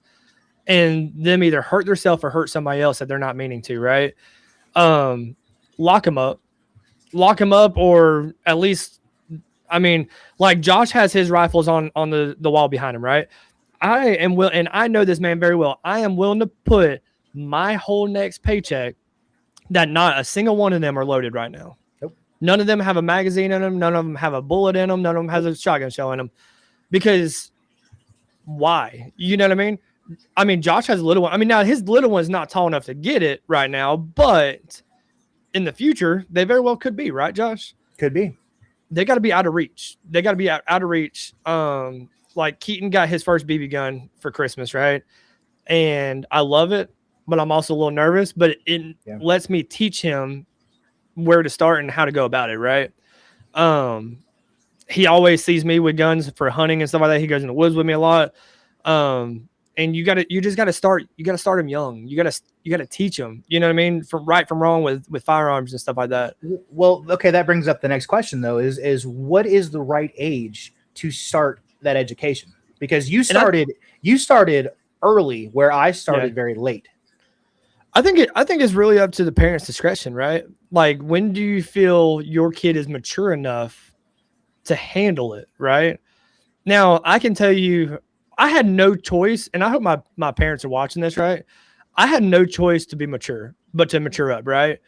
and them either hurt themselves or hurt somebody else that they're not meaning to. Right. Lock them up, or at least, I mean, like Josh has his rifles on the wall behind him, right? And I know this man very well. I am willing to put my whole next paycheck that not a single one of them are loaded right now. Nope. None of them have a magazine in them. None of them have a bullet in them. None of them has a shotgun shell in them. Because why? You know what I mean? I mean, Josh has a little one. I mean, now his little one's not tall enough to get it right now, but in the future, they very well could be, right, Josh? Could be. they got to be out of reach. They got to be out of reach. Like Keaton got his first BB gun for Christmas, right? And I love it, but I'm also a little nervous. But it lets me teach him where to start and how to go about it, right? He always sees me with guns for hunting and stuff like that. He goes in the woods with me a lot. And you just gotta start him young. You gotta teach him, you know what I mean? From right from wrong with firearms and stuff like that. Well, okay, that brings up the next question though, is what is the right age to start that education? Because you started early where I started very late. I think it's really up to the parents' discretion, right? Like, when do you feel your kid is mature enough to handle it, right? Now, I can tell you, I had no choice, and I hope my parents are watching this, right? I had no choice to be mature, but to mature up, right?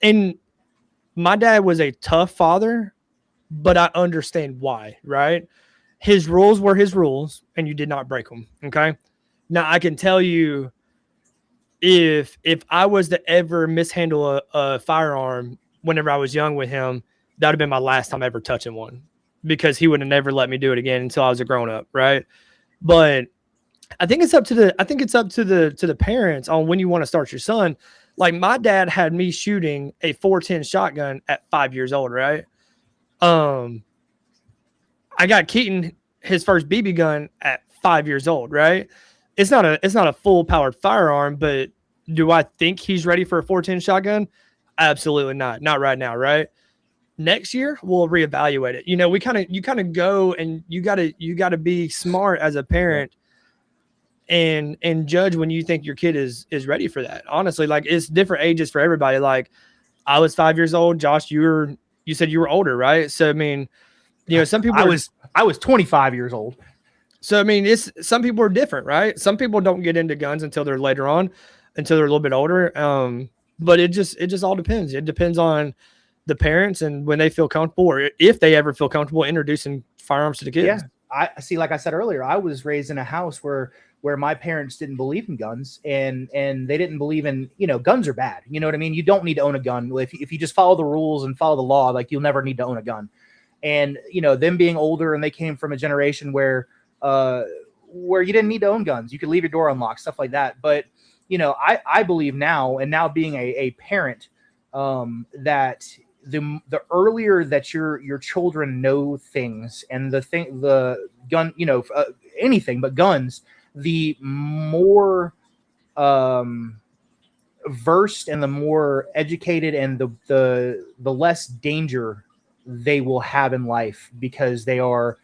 And my dad was a tough father, but I understand why, right? His rules were his rules, and you did not break them, okay? Now, I can tell you, if I was to ever mishandle a firearm whenever I was young with him, that would have been my last time ever touching one, because he would have never let me do it again until I was a grown up, right? But I think it's up to the parents on when you want to start your son. Like, my dad had me shooting a 410 shotgun at 5 years old, right? I got Keaton his first BB gun at 5 years old, right? It's not a full powered firearm, but do I think he's ready for a 410 shotgun? Absolutely not. Not right now, right? Next year we'll reevaluate it. You know, you kind of go, and you gotta be smart as a parent and judge when you think your kid is ready for that. Honestly, like, it's different ages for everybody. Like, I was 5 years old. Josh, you said you were older, right? So I mean, you know, some people I was 25 years old. So I mean, some people are different, right? Some people don't get into guns until they're later on, until they're a little bit older. But it just all depends. It depends on the parents and when they feel comfortable, or if they ever feel comfortable introducing firearms to the kids. Yeah, I see. Like I said earlier, I was raised in a house where my parents didn't believe in guns, and they didn't believe in, you know, guns are bad. You know what I mean? You don't need to own a gun. If you just follow the rules and follow the law, like, you'll never need to own a gun. And, you know, them being older, and they came from a generation where you didn't need to own guns. You could leave your door unlocked, stuff like that. But, you know, I believe now, and now being a parent, that the earlier that your children know things, and the gun, you know, anything but guns, the more versed and the more educated and the less danger they will have in life, because they are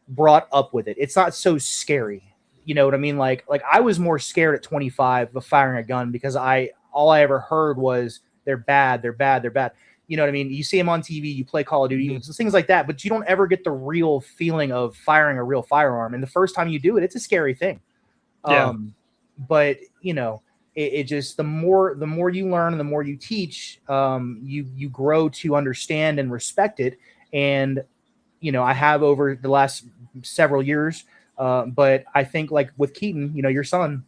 brought up with it. It's not so scary. You know what I mean? Like I was more scared at 25 of firing a gun, because all I ever heard was they're bad. You know what I mean? You see them on TV, you play Call of Duty, things like that, but you don't ever get the real feeling of firing a real firearm. And the first time you do it, it's a scary thing. Yeah. But, you know, it just, the more you learn and the more you teach, you grow to understand and respect it. And, you know, I have over the last several years, but I think, like with Keaton, you know, your son,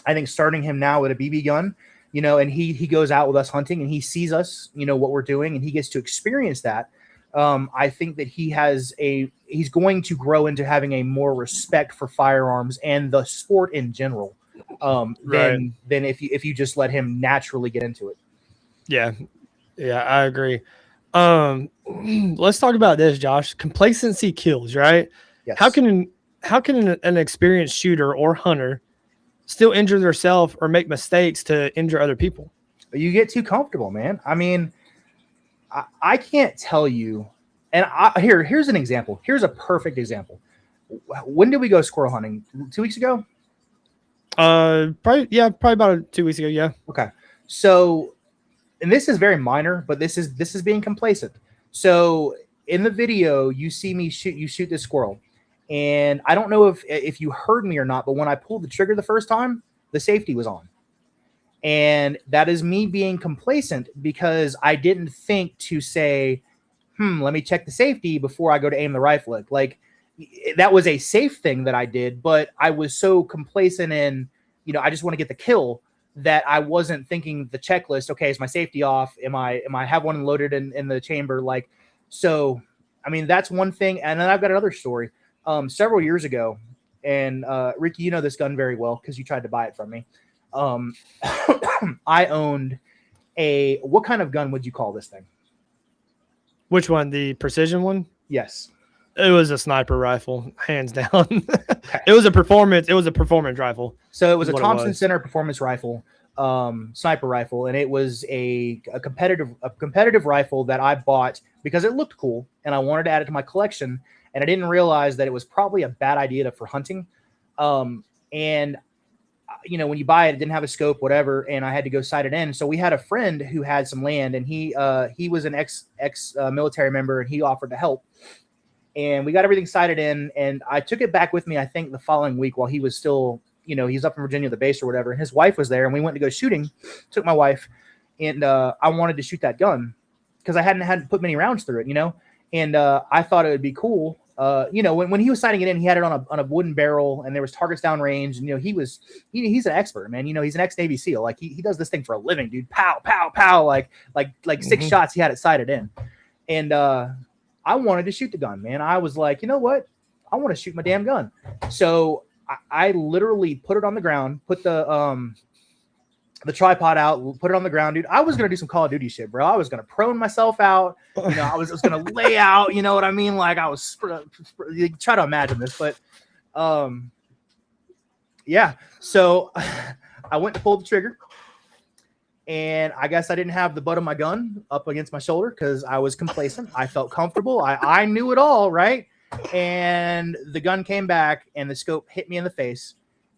I think starting him now with a BB gun, you know, and he goes out with us hunting, and he sees us, you know, what we're doing, and he gets to experience that. I think that he's going to grow into having a more respect for firearms and the sport in general, than if you just let him naturally get into it. Yeah, I agree. Let's talk about this, Josh. Complacency kills, right? Yes. How can an experienced shooter or hunter still injure themselves or make mistakes to injure other people? You get too comfortable, man. I mean, I can't tell you. And here's an example. Here's a perfect example. When did we go squirrel hunting? 2 weeks ago? Probably about 2 weeks ago. Yeah. Okay. So, and this is very minor, but this is being complacent. So in the video, you see me shoot this squirrel. And I don't know if you heard me or not, but when I pulled the trigger the first time, the safety was on. And that is me being complacent, because I didn't think to say, let me check the safety before I go to aim the rifle. Like, that was a safe thing that I did, but I was so complacent in, you know, I just want to get the kill, that I wasn't thinking the checklist. Okay, is my safety off? Am I have one loaded in the chamber? Like, so I mean, that's one thing. And then I've got another story. Several years ago, and Ricky, you know this gun very well because you tried to buy it from me. I owned what kind of gun would you call this thing? Which one? The precision one? Yes. It was a sniper rifle, hands down. Okay. It was a performance rifle. So it was a Thompson Center performance rifle, sniper rifle, and it was a competitive rifle that I bought because it looked cool and I wanted to add it to my collection, and I didn't realize that it was probably a bad idea for hunting. And you know, when you buy it, it didn't have a scope, whatever, and I had to go sight it in. So we had a friend who had some land, and he was an ex military member, and he offered to help. And we got everything sighted in, and I took it back with me, I think, the following week while he was still, you know, he's up in Virginia, the base or whatever. And his wife was there, and we went to go shooting. Took my wife, and I wanted to shoot that gun because I hadn't had to put many rounds through it, you know. And I thought it would be cool. You know, when he was sighting it in, he had it on a wooden barrel, and there was targets downrange. And you know, he's an expert, man. You know, he's an ex-Navy SEAL. Like he does this thing for a living, dude. Pow, pow, pow. Like 6 shots, he had it sighted in, and I wanted to shoot the gun, man. I was like, you know what? I want to shoot my damn gun. So I literally put it on the ground, put the tripod out, put it on the ground, dude. I was going to do some Call of Duty shit, bro. I was going to prone myself out. You know, I was going to lay out, you know what I mean? Like I was you try to imagine this, but yeah. So I went to pull the trigger. And I guess I didn't have the butt of my gun up against my shoulder because I was complacent. I felt comfortable. I knew it all, right? And the gun came back, and the scope hit me in the face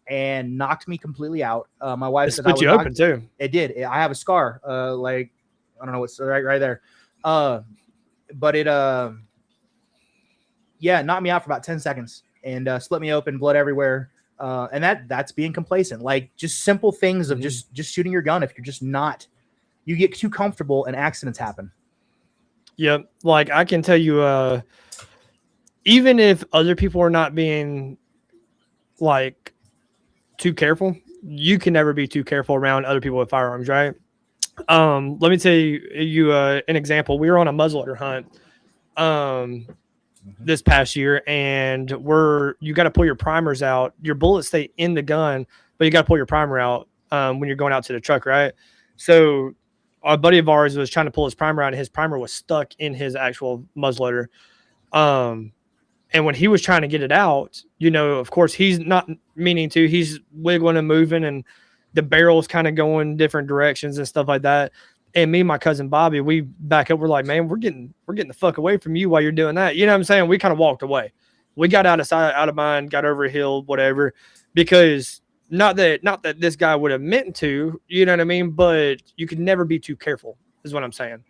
and knocked me completely out. My wife said, "Split you open too." It did. I have a scar, like I don't know what's right there, but it knocked me out for about 10 seconds and split me open, blood everywhere. And that's being complacent, like just simple things of just shooting your gun. If you're just not, you get too comfortable and accidents happen. Yeah. Like I can tell you, even if other people are not being like too careful, you can never be too careful around other people with firearms. Right. Let me tell you an example. We were on a muzzleloader hunt, this past year, and you got to pull your primers out. Your bullets stay in the gun, but you got to pull your primer out when you're going out to the truck, right? So a buddy of ours was trying to pull his primer out, and his primer was stuck in his actual muzzleloader. And when he was trying to get it out, you know, of course he's not meaning to, he's wiggling and moving, and the barrel's kind of going different directions and stuff like that. And me and my cousin Bobby, we back up. We're like, man, we're getting the fuck away from you while you're doing that. You know what I'm saying? We kind of walked away. We got out of mind, got over a hill, whatever, because not that this guy would have meant to, you know what I mean? But you could never be too careful, is what I'm saying.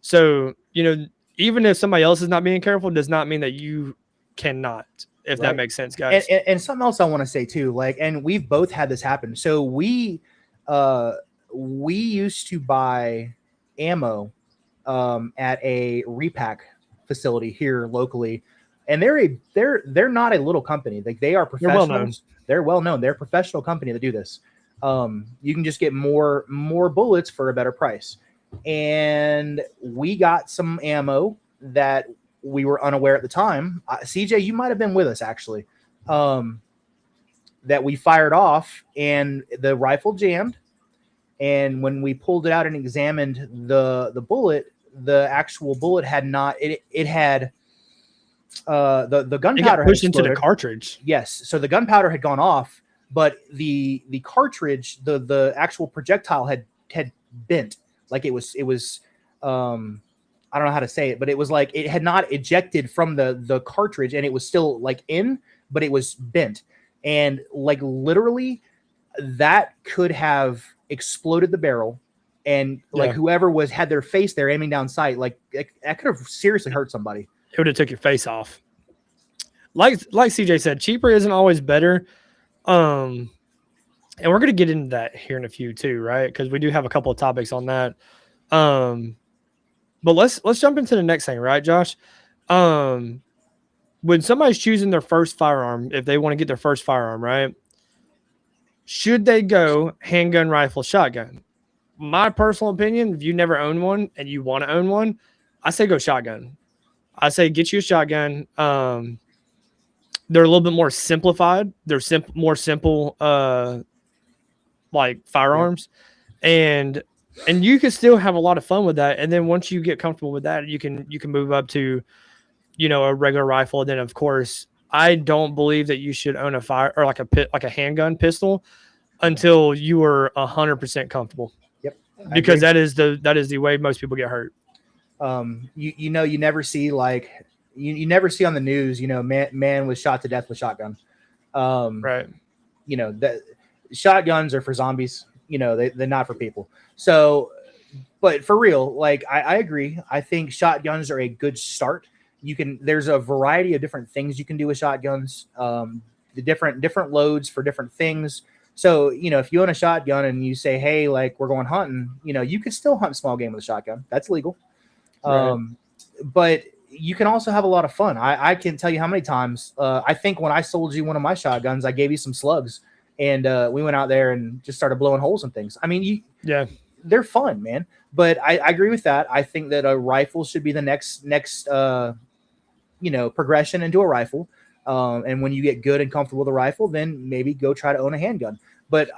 So, you know, even if somebody else is not being careful, does not mean that you cannot, if that makes sense, guys. And something else I want to say too, like, and we've both had this happen. So we used to buy ammo at a repack facility here locally, and they're not a little company. Like they are professionals. They're well known. They're a professional company that do this. You can just get more bullets for a better price. And we got some ammo that we were unaware at the time. CJ, you might have been with us actually. That we fired off, and the rifle jammed. And when we pulled it out and examined the bullet, the actual bullet had not. It had the gunpowder pushed into the cartridge. Yes, so the gunpowder had gone off, but the cartridge, the actual projectile had bent. Like it was I don't know how to say it, but it was like it had not ejected from the cartridge, and it was still like in, but it was bent, and like literally that could have exploded the barrel, and like whoever had their face there aiming down sight, like that could have seriously hurt somebody. It would have took your face off. Like CJ said, cheaper isn't always better. And we're going to get into that here in a few too, right? Because we do have a couple of topics on that. But let's jump into the next thing, right, Josh? When somebody's choosing their first firearm, if they want to get their first firearm, right? Should they go handgun, rifle, shotgun? My personal opinion, if you never owned one and you want to own one, I say go shotgun. I say get you a shotgun. They're a little bit more simplified. They're more simple, like firearms, and you can still have a lot of fun with that. And then once you get comfortable with that, you can move up to, a regular rifle. And then of course, I don't believe that you should own a fire or like a handgun pistol until you are 100% comfortable. Yep. Because that is the way most people get hurt. You never see like you never see on the news, man was shot to death with shotgun. Right. That shotguns are for zombies, they're not for people. So, but for real, like I agree. I think shotguns are a good start. There's a variety of different things you can do with shotguns. The different loads for different things. So, if you own a shotgun and you say, hey, like we're going hunting, you can still hunt small game with a shotgun. That's legal. Right. But you can also have a lot of fun. I can tell you how many times, I think when I sold you one of my shotguns, I gave you some slugs and we went out there and just started blowing holes and things. I mean, they're fun, man. But I agree with that. I think that a rifle should be the next progression into a rifle. And when you get good and comfortable with a rifle, then maybe go try to own a handgun. But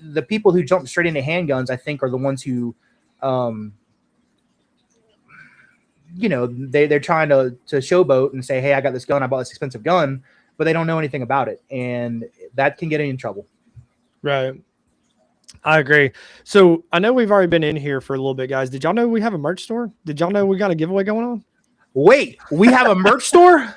the people who jump straight into handguns, I think, are the ones who, they're trying to showboat and say, hey, I got this gun, I bought this expensive gun, but they don't know anything about it. And that can get in trouble. Right. I agree. So I know we've already been in here for a little bit, guys. Did y'all know we have a merch store? Did y'all know we got a giveaway going on? Wait, we have a merch store?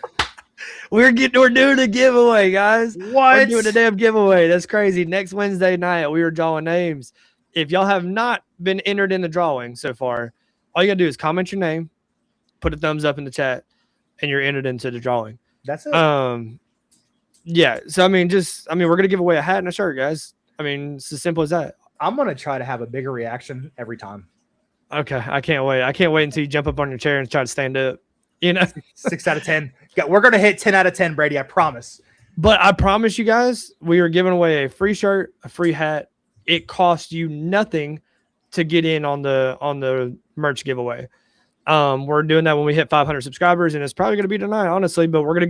We're doing a giveaway, guys. What? We're doing a damn giveaway. That's crazy. Next Wednesday night, we are drawing names. If y'all have not been entered in the drawing so far, all you gotta do is comment your name, put a thumbs up in the chat, and you're entered into the drawing. That's it. Yeah. So we're gonna give away a hat and a shirt, guys. I mean, it's as simple as that. I'm gonna try to have a bigger reaction every time. Okay, I can't wait. I can't wait until you jump up on your chair and try to stand up. 6 out of 10. We're gonna hit 10 out of 10, Brady. I promise. But I promise you guys, we are giving away a free shirt, a free hat. It costs you nothing to get in on the merch giveaway. We're doing that when we hit 500 subscribers, and it's probably going to be tonight, honestly. But we're gonna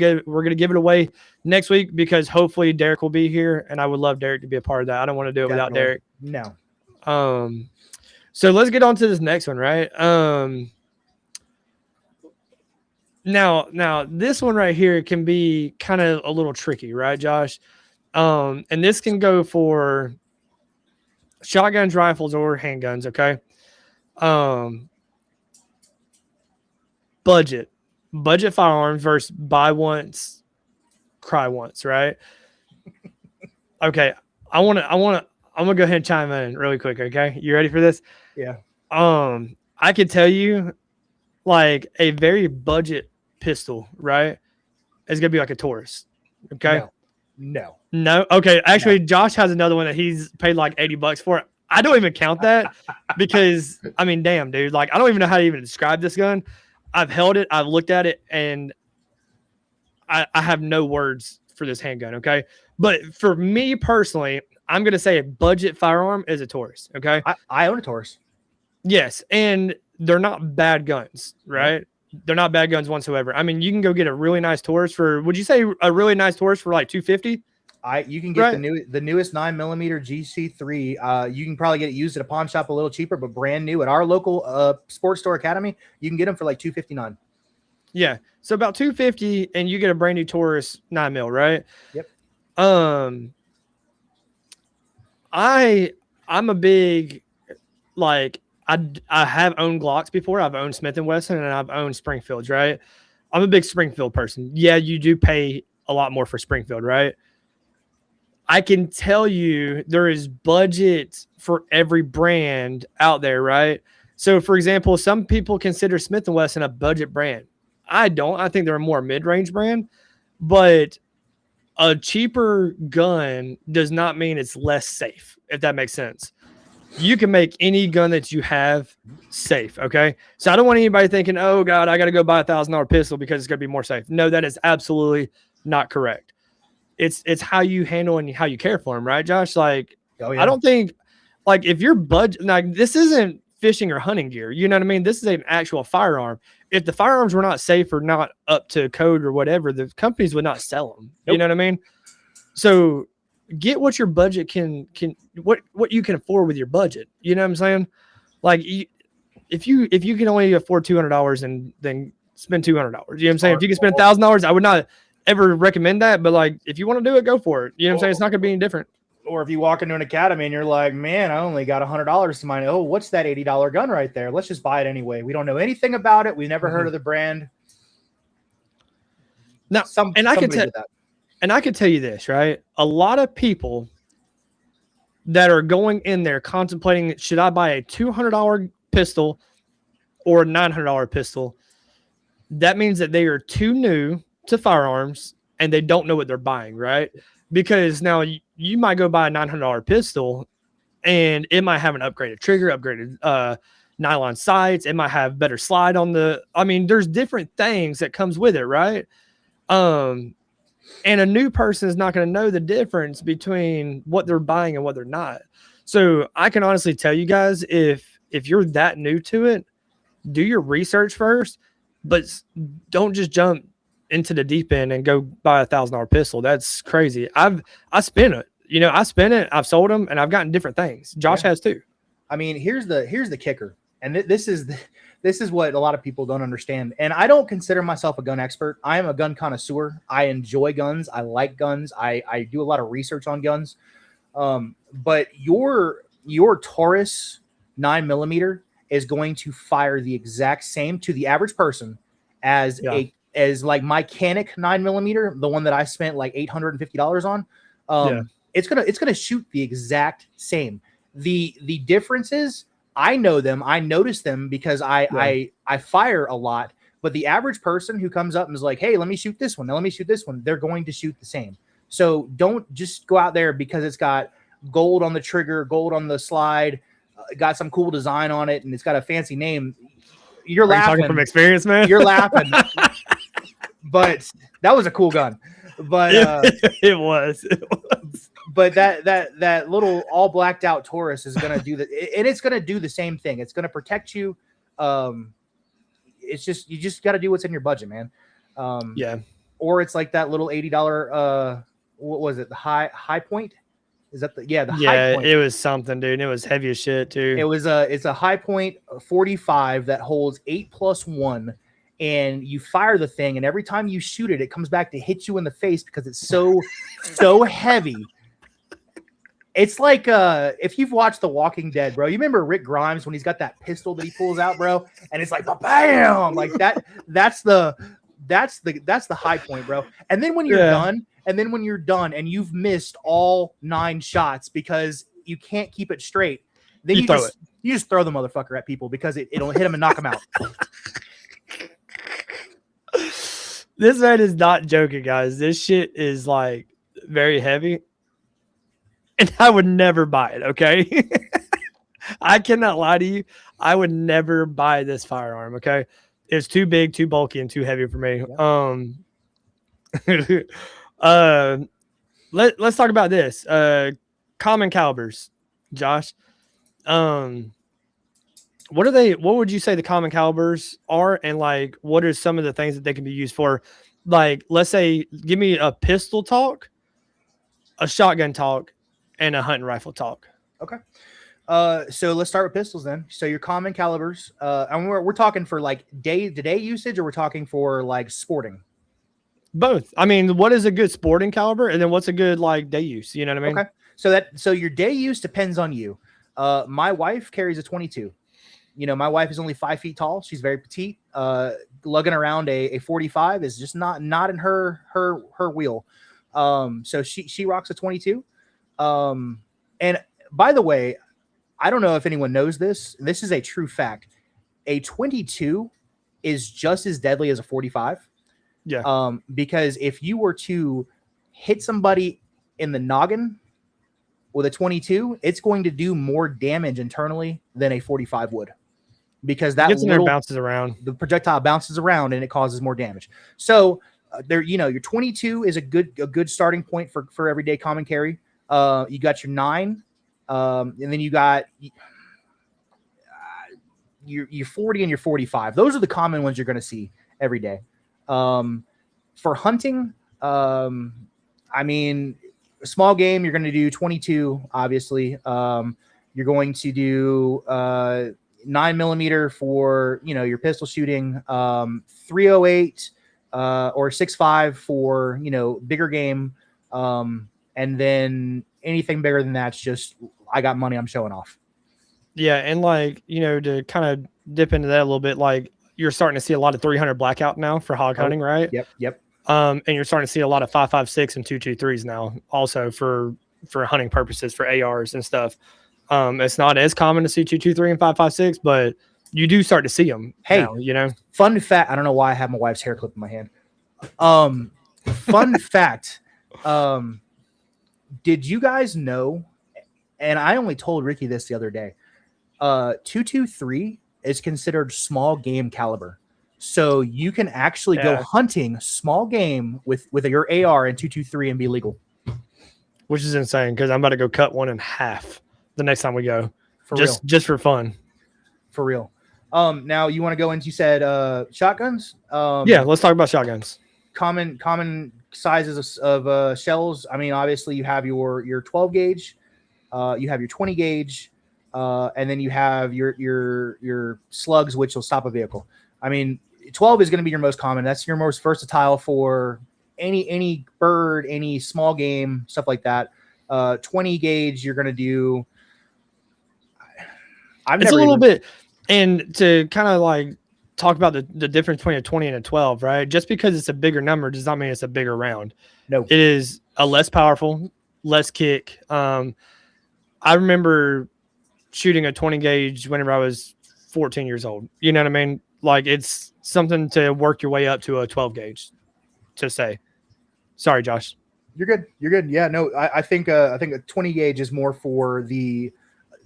give it away next week because hopefully Derek will be here, and I would love Derek to be a part of that. I don't want to do it without Derek. No. So let's get on to this next one, right? Now this one right here can be kind of a little tricky, right, Josh? And this can go for shotguns, rifles, or handguns. Okay. Budget firearms versus buy once, cry once, right? Okay. I'm gonna go ahead and chime in really quick. Okay. You ready for this? Yeah. I could tell you like a very budget pistol, right? It's gonna be like a Taurus. Okay. No. Okay. Actually, no. Josh has another one that he's paid like $80 for. I don't even count that because I mean, damn, dude. Like, I don't even know how to even describe this gun. I've held it, I've looked at it, and I have no words for this handgun. Okay. But for me personally, I'm gonna say a budget firearm is a Taurus. Okay. I own a Taurus. Yes, and they're not bad guns, right? They're not bad guns whatsoever. I mean, you can go get a really nice Taurus for. Would you say a really nice Taurus for like $250? You can get the newest 9mm GC3. You can probably get it used at a pawn shop a little cheaper, but brand new at our local sports store Academy. You can get them for like $259. Yeah, so about $250, and you get a brand new Taurus 9mm, right? Yep. I'm a big like. I have owned Glocks before. I've owned Smith & Wesson, and I've owned Springfields, right? I'm a big Springfield person. Yeah, you do pay a lot more for Springfield, right? I can tell you there is budget for every brand out there, right? So, for example, some people consider Smith & Wesson a budget brand. I don't. I think they're a more mid-range brand. But a cheaper gun does not mean it's less safe, if that makes sense. You can make any gun that you have safe, okay? So I don't want anybody thinking, oh, God, I got to go buy a $1,000 pistol because it's going to be more safe. No, that is absolutely not correct. It's how you handle and how you care for them, right, Josh? Like, oh, yeah. I don't think, like, if your budget, like, this isn't fishing or hunting gear. You know what I mean? This is an actual firearm. if the firearms were not safe or not up to code or whatever, the companies would not sell them. Nope. You know what I mean? So get what your budget can what you can afford with your budget. You know what I'm saying? Like if you can only afford $200 and then spend $200, you know what I'm saying? If you can spend $1,000, I would not ever recommend that. But like, if you want to do it, go for it. You know what I'm saying? It's not going to be any different. Or if you walk into an academy and you're like, man, I only got $100 to mine. Oh, what's that $80 gun right there? Let's just buy it anyway. We don't know anything about it. We never heard of the brand. Now, I can tell you this, right? A lot of people that are going in there contemplating, should I buy a $200 pistol or a $900 pistol? That means that they are too new to firearms and they don't know what they're buying, right? Because now you might go buy a $900 pistol and it might have an upgraded trigger, upgraded nylon sights. It might have better slide on there's different things that comes with it, right? And a new person is not going to know the difference between what they're buying and what they're not. So I can honestly tell you guys, if you're that new to it, do your research first, but don't just jump into the deep end and go buy $1,000 pistol. That's crazy. I spent it. I spent it. I've sold them, and I've gotten different things. Josh has too. I mean, here's the kicker, and this is what a lot of people don't understand. And I don't consider myself a gun expert. I am a gun connoisseur. I enjoy guns. I like guns. I do a lot of research on guns. But your Taurus 9mm is going to fire the exact same to the average person as like my Canic 9mm, the one that I spent like $850 on. It's gonna shoot the exact same. The differences, I know them, I notice them because I fire a lot. But the average person who comes up and is like, hey, let me shoot this one, now let me shoot this one, they're going to shoot the same. So don't just go out there because it's got gold on the trigger, gold on the slide, got some cool design on it, and it's got a fancy name. You're laughing. Talking from experience, man. You're laughing. But that was a cool gun. But it was. But that little all blacked out Taurus is gonna do and it's gonna do the same thing. It's gonna protect you. It's just you just got to do what's in your budget, man. Or it's like that little $80. What was it? The high point? Is that the high point? It was something, dude. It was heavy as shit too. It was it's a high point 45 that holds 8+1. And you fire the thing, and every time you shoot it, it comes back to hit you in the face because it's so heavy. It's like if you've watched The Walking Dead, bro. You remember Rick Grimes when he's got that pistol that he pulls out, bro, and it's like bam, like that. That's the high point, bro. And then when you're done, and you've missed all 9 shots because you can't keep it straight, then you just throw the motherfucker at people because it'll hit them and knock them out. This man is not joking, guys. This shit is like very heavy. And I would never buy it, okay? I cannot lie to you. I would never buy this firearm, okay? It's too big, too bulky, and too heavy for me. Let's talk about this. Common calibers, Josh. What would you say the common calibers are, and like what are some of the things that they can be used for? Like, let's say, give me a pistol talk, a shotgun talk, and a hunting rifle talk. Okay. So let's start with pistols then. So your common calibers, and we're talking for like day-to-day usage, or we're talking for like sporting? Both. I mean, what is a good sporting caliber, and then what's a good like day use? You know what I mean? Okay. So your day use depends on you. My wife carries a 22. My wife is only 5 feet tall. She's very petite. Lugging around a 45 is just not in her wheel. So she rocks a 22. And by the way, I don't know if anyone knows this. This is a true fact. A 22 is just as deadly as a 45. Yeah. Because if you were to hit somebody in the noggin with a 22, it's going to do more damage internally than a 45 would. Because that bounces around. The projectile bounces around and it causes more damage. So your 22 is a good starting point for everyday common carry. You got your 9, and then you got your 40 and your 45. Those are the common ones you're going to see every day. For hunting, I mean, small game, you're going to do 22, obviously. You're going to do 9mm for, you know, your pistol shooting, 308 or 6.5 for, you know, bigger game. And then anything bigger than that's just, I got money, I'm showing off. Yeah, and like, you know, to kind of dip into that a little bit, like you're starting to see a lot of 300 blackout now for hog hunting, right? Yep. And you're starting to see a lot of 5.56 and 2.23s now, also for hunting purposes, for ARs and stuff. It's not as common to see 2.23 and 5.56, but you do start to see them. Hey, now, you know, fun fact. I don't know why I have my wife's hair clip in my hand. Fun fact. Did you guys know? And I only told Ricky this the other day. 2.23 is considered small game caliber. So you can actually go hunting small game with your AR and 2.23 and be legal. Which is insane, because I'm about to go cut one in half the next time we go. Real. Just for fun. For real. Now you want to go into, you said shotguns? Yeah, let's talk about shotguns. Common sizes of shells. I mean, obviously you have your 12 gauge, you have your 20 gauge, and then you have your slugs, which will stop a vehicle. I mean, 12 is going to be your most common. That's your most versatile for any bird, any small game, stuff like that. 20 gauge, you're going to do. It's a little bit, and to kind of like talk about the difference between a 20 and a 12, right? Just because it's a bigger number does not mean it's a bigger round. No, it is a less powerful, less kick. I remember shooting a 20 gauge whenever I was 14 years old. You know what I mean? Like, it's something to work your way up to a 12 gauge to say. Sorry, Josh. You're good. You're good. Yeah, no, I think a 20 gauge is more for the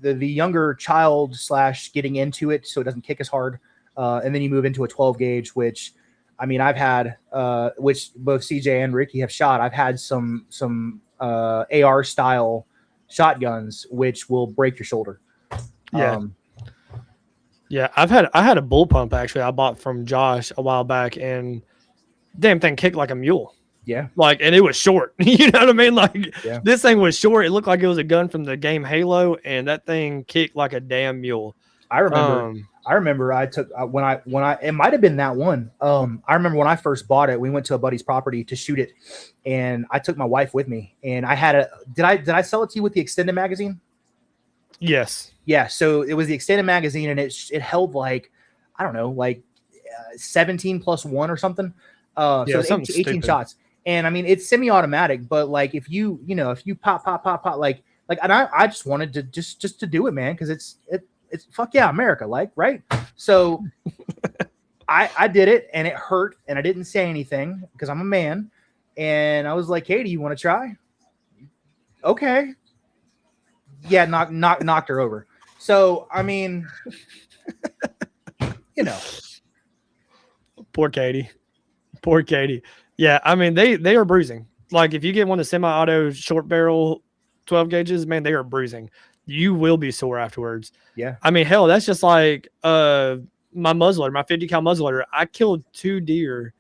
younger child / getting into it, so it doesn't kick as hard. And then you move into a 12 gauge, which, I mean, I've had, which both CJ and Ricky have shot. I've had some AR style shotguns, which will break your shoulder. Yeah. Yeah. I had a bull pump, actually, I bought from Josh a while back, and damn thing kicked like a mule. Yeah. Like, and it was short. You know what I mean? Like, yeah. This thing was short. It looked like it was a gun from the game Halo, and that thing kicked like a damn mule. I remember I took when I it might have been that one. I remember when I first bought it, we went to a buddy's property to shoot it, and I took my wife with me, and I had did I sell it to you with the extended magazine? Yes. Yeah. So it was the extended magazine, and it held like, I don't know, like 17 plus 1 or something. So it's 18 shots. And I mean, it's semi-automatic, but like if you pop, like, and I just wanted to just to do it, man, because it's fuck yeah, America, like, right? So I did it, and it hurt, and I didn't say anything because I'm a man, and I was like, Katie, you want to try? Okay. Yeah, knocked her over. So I mean, you know, poor Katie. Yeah, I mean, they are bruising. Like, if you get one of the semi-auto short barrel 12 gauges, man, they are bruising. You will be sore afterwards. Yeah. I mean, hell, that's just like my muzzleloader, my 50 cal muzzleloader. I killed 2 deer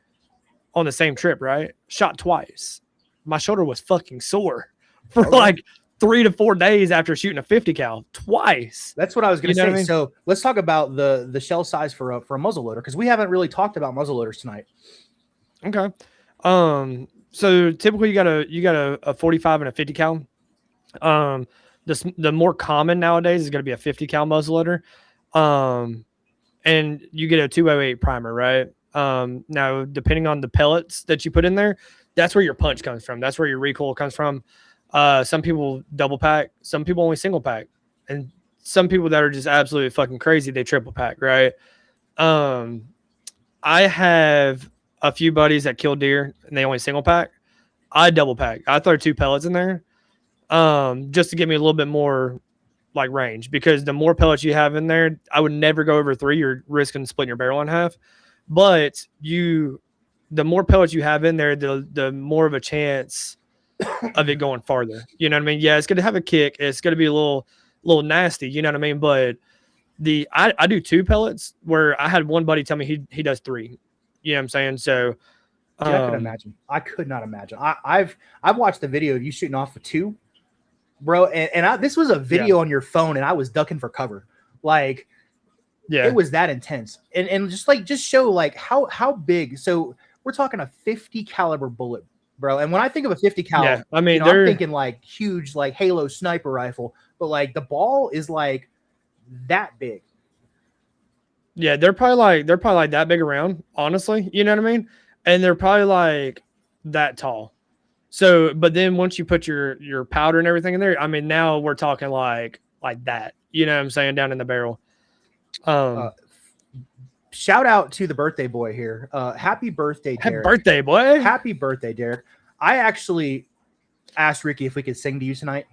on the same trip, right? Shot twice. My shoulder was fucking sore for like 3 to 4 days after shooting a 50 cal twice. That's what I was going to say. What I mean? So let's talk about the shell size for a muzzleloader, because we haven't really talked about muzzleloaders tonight. Okay. So typically you got a 45 and a 50 cal. The more common nowadays is going to be a 50 cal muzzleloader. And you get a 208 primer, right? Now, depending on the pellets that you put in there, that's where your punch comes from. That's where your recoil comes from. Some people double pack, some people only single pack, and some people that are just absolutely fucking crazy, they triple pack, right? I have a few buddies that kill deer and they only single pack. I double pack. I throw 2 pellets in there, just to give me a little bit more like range, because the more pellets you have in there, I would never go over 3. You're risking splitting your barrel in half. But the more pellets you have in there, the more of a chance of it going farther. You know what I mean? Yeah, it's going to have a kick. It's going to be a little nasty. You know what I mean? But I do 2 pellets where I had one buddy tell me he does 3. You know what I'm saying? So Dude, I could imagine. I could not imagine. I've watched the video of you shooting off with 2, bro. And this was a video on your phone, and I was ducking for cover. Like, it was that intense. And just show like how big. So we're talking a 50 caliber bullet, bro. And when I think of a 50 caliber, I mean, I'm thinking like huge, like Halo sniper rifle. But like the ball is like that big. Yeah, they're probably like that big around, honestly. You know what I mean? And they're probably like that tall. So, but then once you put your powder and everything in there, I mean, now we're talking like that. You know what I'm saying? Down in the barrel. Shout out to the birthday boy here. Happy birthday, Derek. Happy birthday, boy. Happy birthday, Derek. I actually asked Ricky if we could sing to you tonight.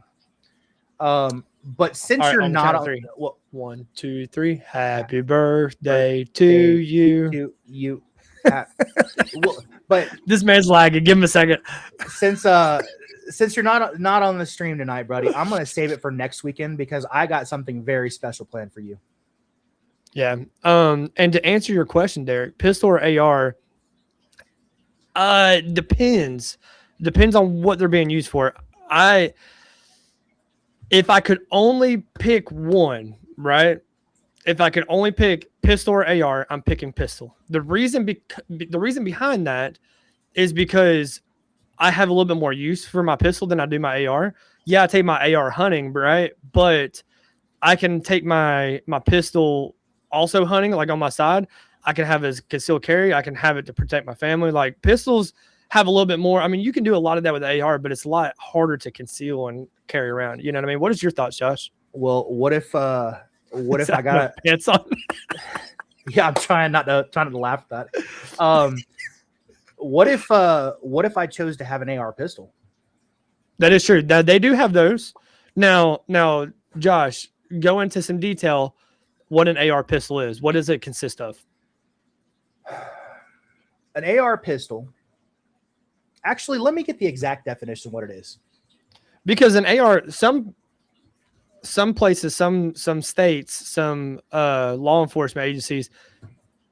But since you're not on 3. Well, 1, 2, 3. Happy birthday to you. To you. But this man's lagging. Give him a second. Since you're not on the stream tonight, buddy, I'm gonna save it for next weekend because I got something very special planned for you. Yeah. And to answer your question, Derek, pistol or AR, depends on what they're being used for. If I could only pick one, right? If I could only pick pistol or AR, I'm picking pistol. The reason behind that is because I have a little bit more use for my pistol than I do my AR. Yeah, I take my AR hunting, right? But I can take my pistol also hunting, like on my side. I can have it as concealed carry. I can have it to protect my family. Like pistols have a little bit more. I mean, you can do a lot of that with AR, but it's a lot harder to conceal and carry around. You know what I mean? What is your thoughts, Josh? Well, what if I got pants on? Yeah, I'm trying not to laugh at that. What if I chose to have an AR pistol? That is true. That they do have those. Now, Josh, go into some detail. What an AR pistol is. What does it consist of? An AR pistol. Actually, let me get the exact definition of what it is. Because an AR, some places, some states, some law enforcement agencies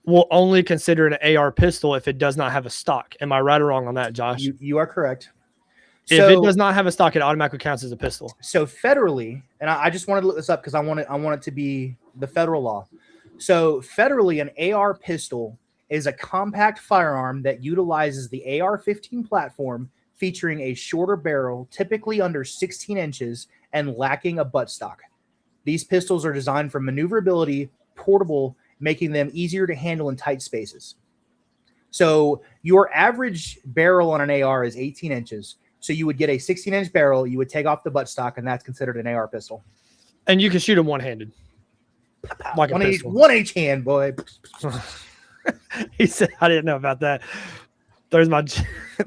will only consider an AR pistol if it does not have a stock. Am I right or wrong on that, Josh? You are correct. If it does not have a stock, it automatically counts as a pistol. So federally, and I just wanted to look this up because I want it to be the federal law. So federally, an AR pistol is a compact firearm that utilizes the AR-15 platform, featuring a shorter barrel, typically under 16 inches, and lacking a buttstock. These pistols are designed for maneuverability, portable, making them easier to handle in tight spaces. So your average barrel on an AR is 18 inches. So you would get a 16-inch barrel, you would take off the buttstock, and that's considered an AR pistol. And you can shoot them one-handed. Like one each hand, boy. He said, I didn't know about that. There's my,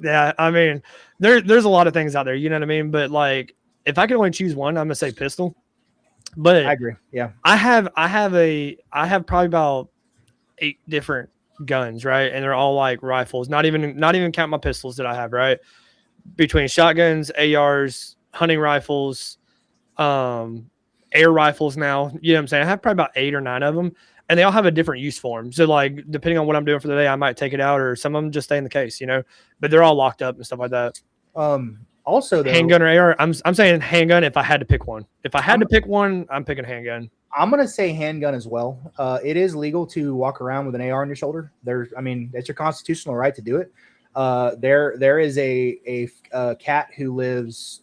yeah, I mean, there's a lot of things out there, you know what I mean? But like, if I could only choose one, I'm going to say pistol. But I agree. Yeah. I have probably about 8 different guns, right? And they're all like rifles, not even count my pistols that I have, right? Between shotguns, ARs, hunting rifles, air rifles now, you know what I'm saying? I have probably about 8 or 9 of them, and they all have a different use for them. So like, depending on what I'm doing for the day, I might take it out, or some of them just stay in the case, you know, but they're all locked up and stuff like that. Also though, handgun or AR, I'm saying handgun. If I had to pick one, I'm picking handgun. I'm going to say handgun as well. It is legal to walk around with an AR on your shoulder. It's your constitutional right to do it. There is a cat who lives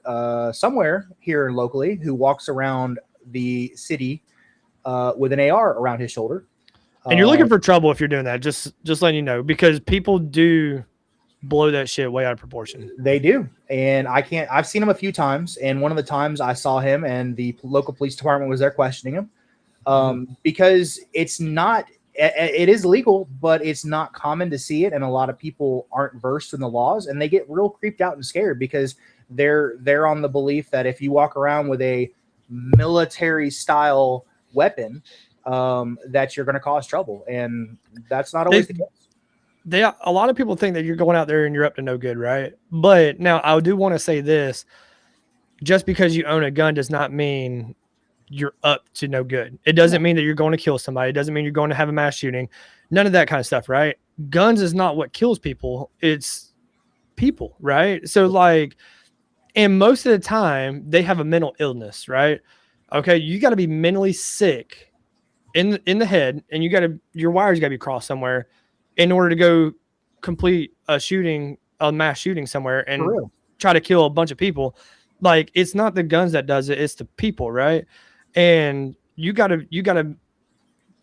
somewhere here locally who walks around the city with an AR around his shoulder. And you're looking for trouble if you're doing that. Just letting you know, because people do blow that shit way out of proportion. They do. And I've seen him a few times. And one of the times I saw him and the local police department was there questioning him because it is legal, but it's not common to see it. And a lot of people aren't versed in the laws, and they get real creeped out and scared because they're on the belief that if you walk around with a military style weapon, that you're going to cause trouble. And that's not always the case. A lot of people think that you're going out there and you're up to no good, right? But now I do want to say this: just because you own a gun does not mean you're up to no good. It doesn't mean that you're going to kill somebody. It doesn't mean you're going to have a mass shooting. None of that kind of stuff, right? Guns is not what kills people. It's people, right? So like, and most of the time they have a mental illness, right? Okay, you got to be mentally sick in the head, and your wires got to be crossed somewhere in order to go complete a mass shooting somewhere and try to kill a bunch of people. Like, it's not the guns that does it, it's the people, right? And you gotta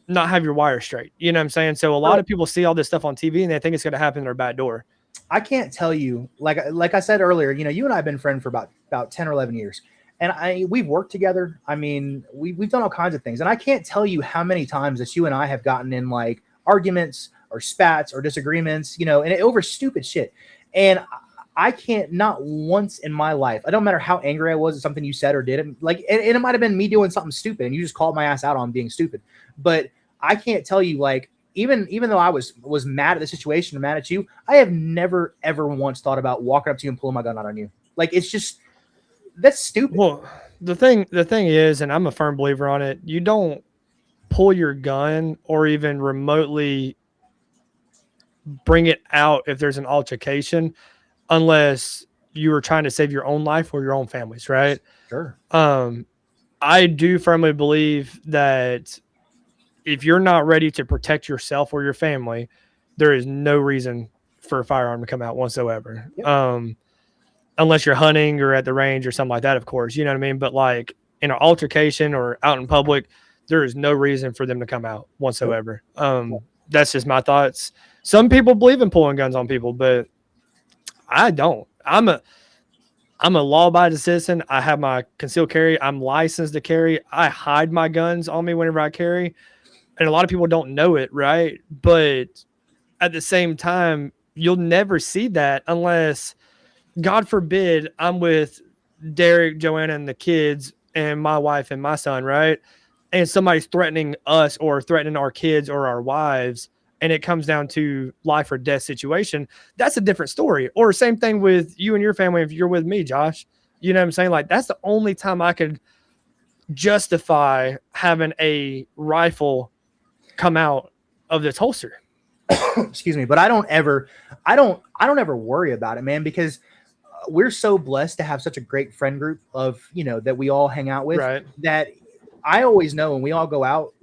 not have your wires straight. You know what I'm saying? So a lot of people see all this stuff on TV and they think it's gonna happen in their back door. I can't tell you, like I said earlier, you know, you and I have been friends for about 10 or 11 years. And we've worked together. I mean, we've done all kinds of things. And I can't tell you how many times that you and I have gotten in like arguments or spats or disagreements, you know, and over stupid shit. And I can't, not once in my life, it don't matter how angry I was at something you said or did, like, and it might have been me doing something stupid and you just called my ass out on being stupid. But I can't tell you, like, even though I was mad at the situation or mad at you, I have never, ever once thought about walking up to you and pulling my gun out on you. Like, it's just, that's stupid. Well, the thing is, and I'm a firm believer on it, you don't pull your gun or even remotely bring it out if there's an altercation unless you were trying to save your own life or your own family's, right? Sure. I do firmly believe that if you're not ready to protect yourself or your family, there is no reason for a firearm to come out whatsoever. Yep. Unless you're hunting or at the range or something like that, of course, you know what I mean? But like in an altercation or out in public, there is no reason for them to come out whatsoever. That's just my thoughts. Some people believe in pulling guns on people, but I don't. I'm a law-abiding citizen. I have my concealed carry. I'm licensed to carry. I hide my guns on me whenever I carry. And a lot of people don't know it, right? But at the same time, you'll never see that unless, God forbid, I'm with Derek, Joanna, and the kids and my wife and my son, right? And somebody's threatening us or threatening our kids or our wives, and it comes down to life or death situation. That's a different story. Or same thing with you and your family if you're with me, Josh. You know what I'm saying? Like, that's the only time I could justify having a rifle come out of this holster. Excuse me, but I don't ever worry about it, man, because we're so blessed to have such a great friend group of, you know, that we all hang out with, right? That I always know when we all go out,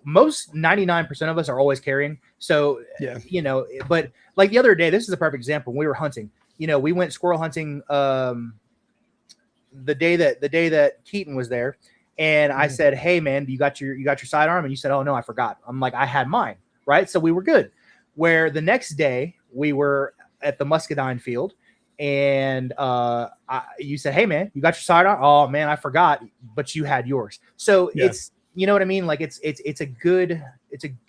most 99% of us are always carrying. So, yeah, you know, but like the other day, this is a perfect example. When we were hunting, you know, we went squirrel hunting, the day that Keaton was there. And I said, "Hey man, you got your sidearm?" And you said, "Oh no, I forgot." I'm like, "I had mine." Right. So we were good. Where the next day we were at the muscadine field, and you said, "Hey man, you got your sidearm?" "Oh man, I forgot," but you had yours. So it's, you know what I mean? Like it's a good thing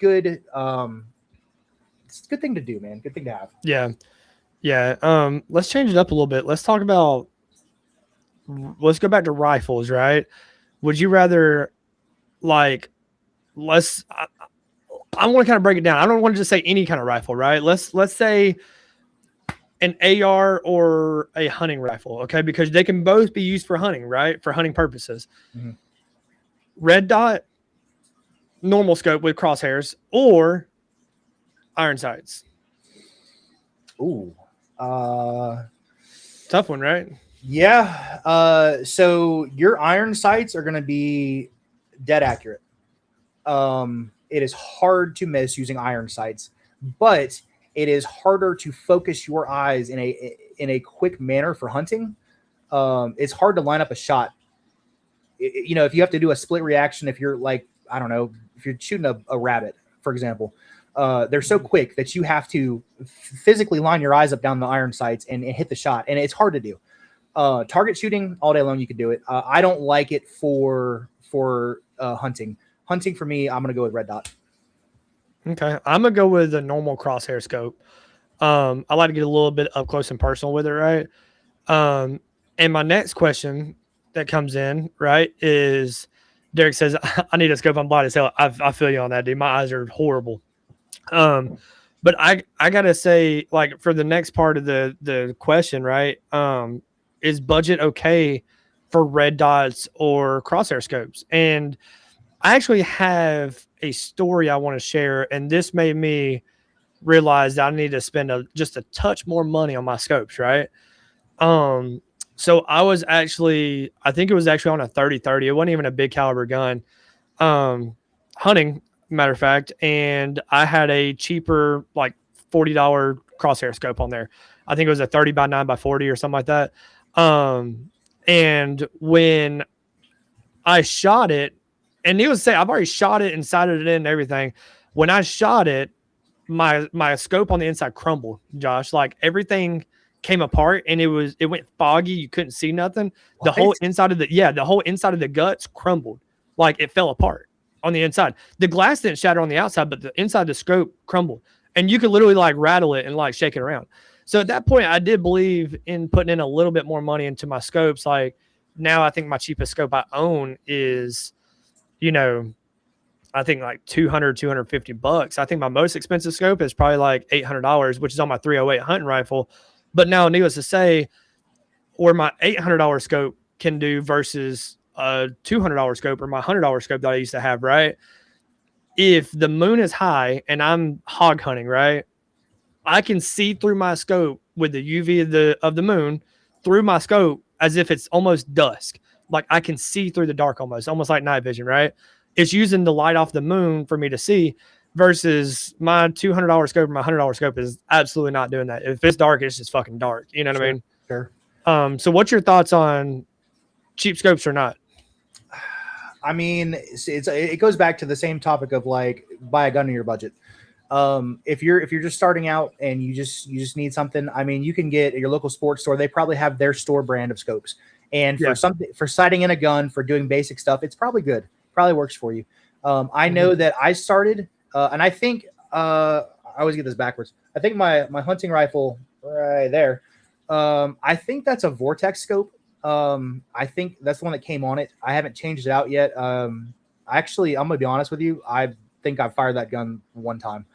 to do, man. Good thing to have. Yeah. Let's change it up a little bit. Let's go back to rifles, right? Would you rather, like, I want to kind of break it down. I don't want to just say any kind of rifle, right? Let's say an AR or a hunting rifle, okay? Because they can both be used for hunting, right? For hunting purposes. Mm-hmm. Red dot, normal scope with crosshairs, or iron sights. Ooh. Tough one, right? Yeah. So your iron sights are going to be dead accurate. It is hard to miss using iron sights, but it is harder to focus your eyes in a quick manner for hunting. It's hard to line up a shot. You know, if you have to do a split reaction, if you're like, I don't know, if you're shooting a rabbit, for example, they're so quick that you have to physically line your eyes up down the iron sights and hit the shot. And it's hard to do. Target shooting all day long, you could do it. I don't like it for hunting. Hunting for me, I'm going to go with red dot. Okay. I'm going to go with a normal crosshair scope. I like to get a little bit up close and personal with it, right? And my next question that comes in, right, is Derek says, I need a scope. I'm blind as hell. I feel you on that, dude. My eyes are horrible. But I got to say, like, for the next part of the question, right, is budget okay for red dots or crosshair scopes. And I actually have a story I want to share, and this made me realize that I need to spend just a touch more money on my scopes, right? So I was actually, I think it was actually on a 30-30. It wasn't even a big caliber gun. Hunting, matter of fact, and I had a cheaper, like $40 crosshair scope on there. I think it was a 30x9x40 or something like that. And when I shot it, and needless to say, I've already shot it and sighted it in and everything. When I shot it, my scope on the inside crumbled, Josh. Like everything came apart and it went foggy. You couldn't see nothing. What? The whole inside of the guts crumbled. Like it fell apart on the inside. The glass didn't shatter on the outside, but the inside of the scope crumbled. And you could literally like rattle it and like shake it around. So at that point, I did believe in putting in a little bit more money into my scopes. Like now I think my cheapest scope I own is, I think like $250. I think my most expensive scope is probably like $800, which is on my 308 hunting rifle. But now, needless to say, where my $800 scope can do versus a $200 scope or my $100 scope that I used to have, right? If the moon is high and I'm hog hunting, right, I can see through my scope with the UV of the moon through my scope as if it's almost dusk. Like I can see through the dark almost like night vision, right? It's using the light off the moon for me to see versus my $200 scope or my $100 scope is absolutely not doing that. If it's dark, it's just fucking dark. You know what I mean? Sure. So what's your thoughts on cheap scopes or not? I mean, it goes back to the same topic of like buy a gun in your budget. If you're just starting out and you just need something, I mean, you can get at your local sports store. They probably have their store brand of scopes, and for sighting in a gun, for doing basic stuff, it's probably good. Probably works for you. I know that I started, and I think I always get this backwards. I think my hunting rifle right there. I think that's a Vortex scope. I think that's the one that came on it. I haven't changed it out yet. Actually, I'm gonna be honest with you. I think I fired that gun one time.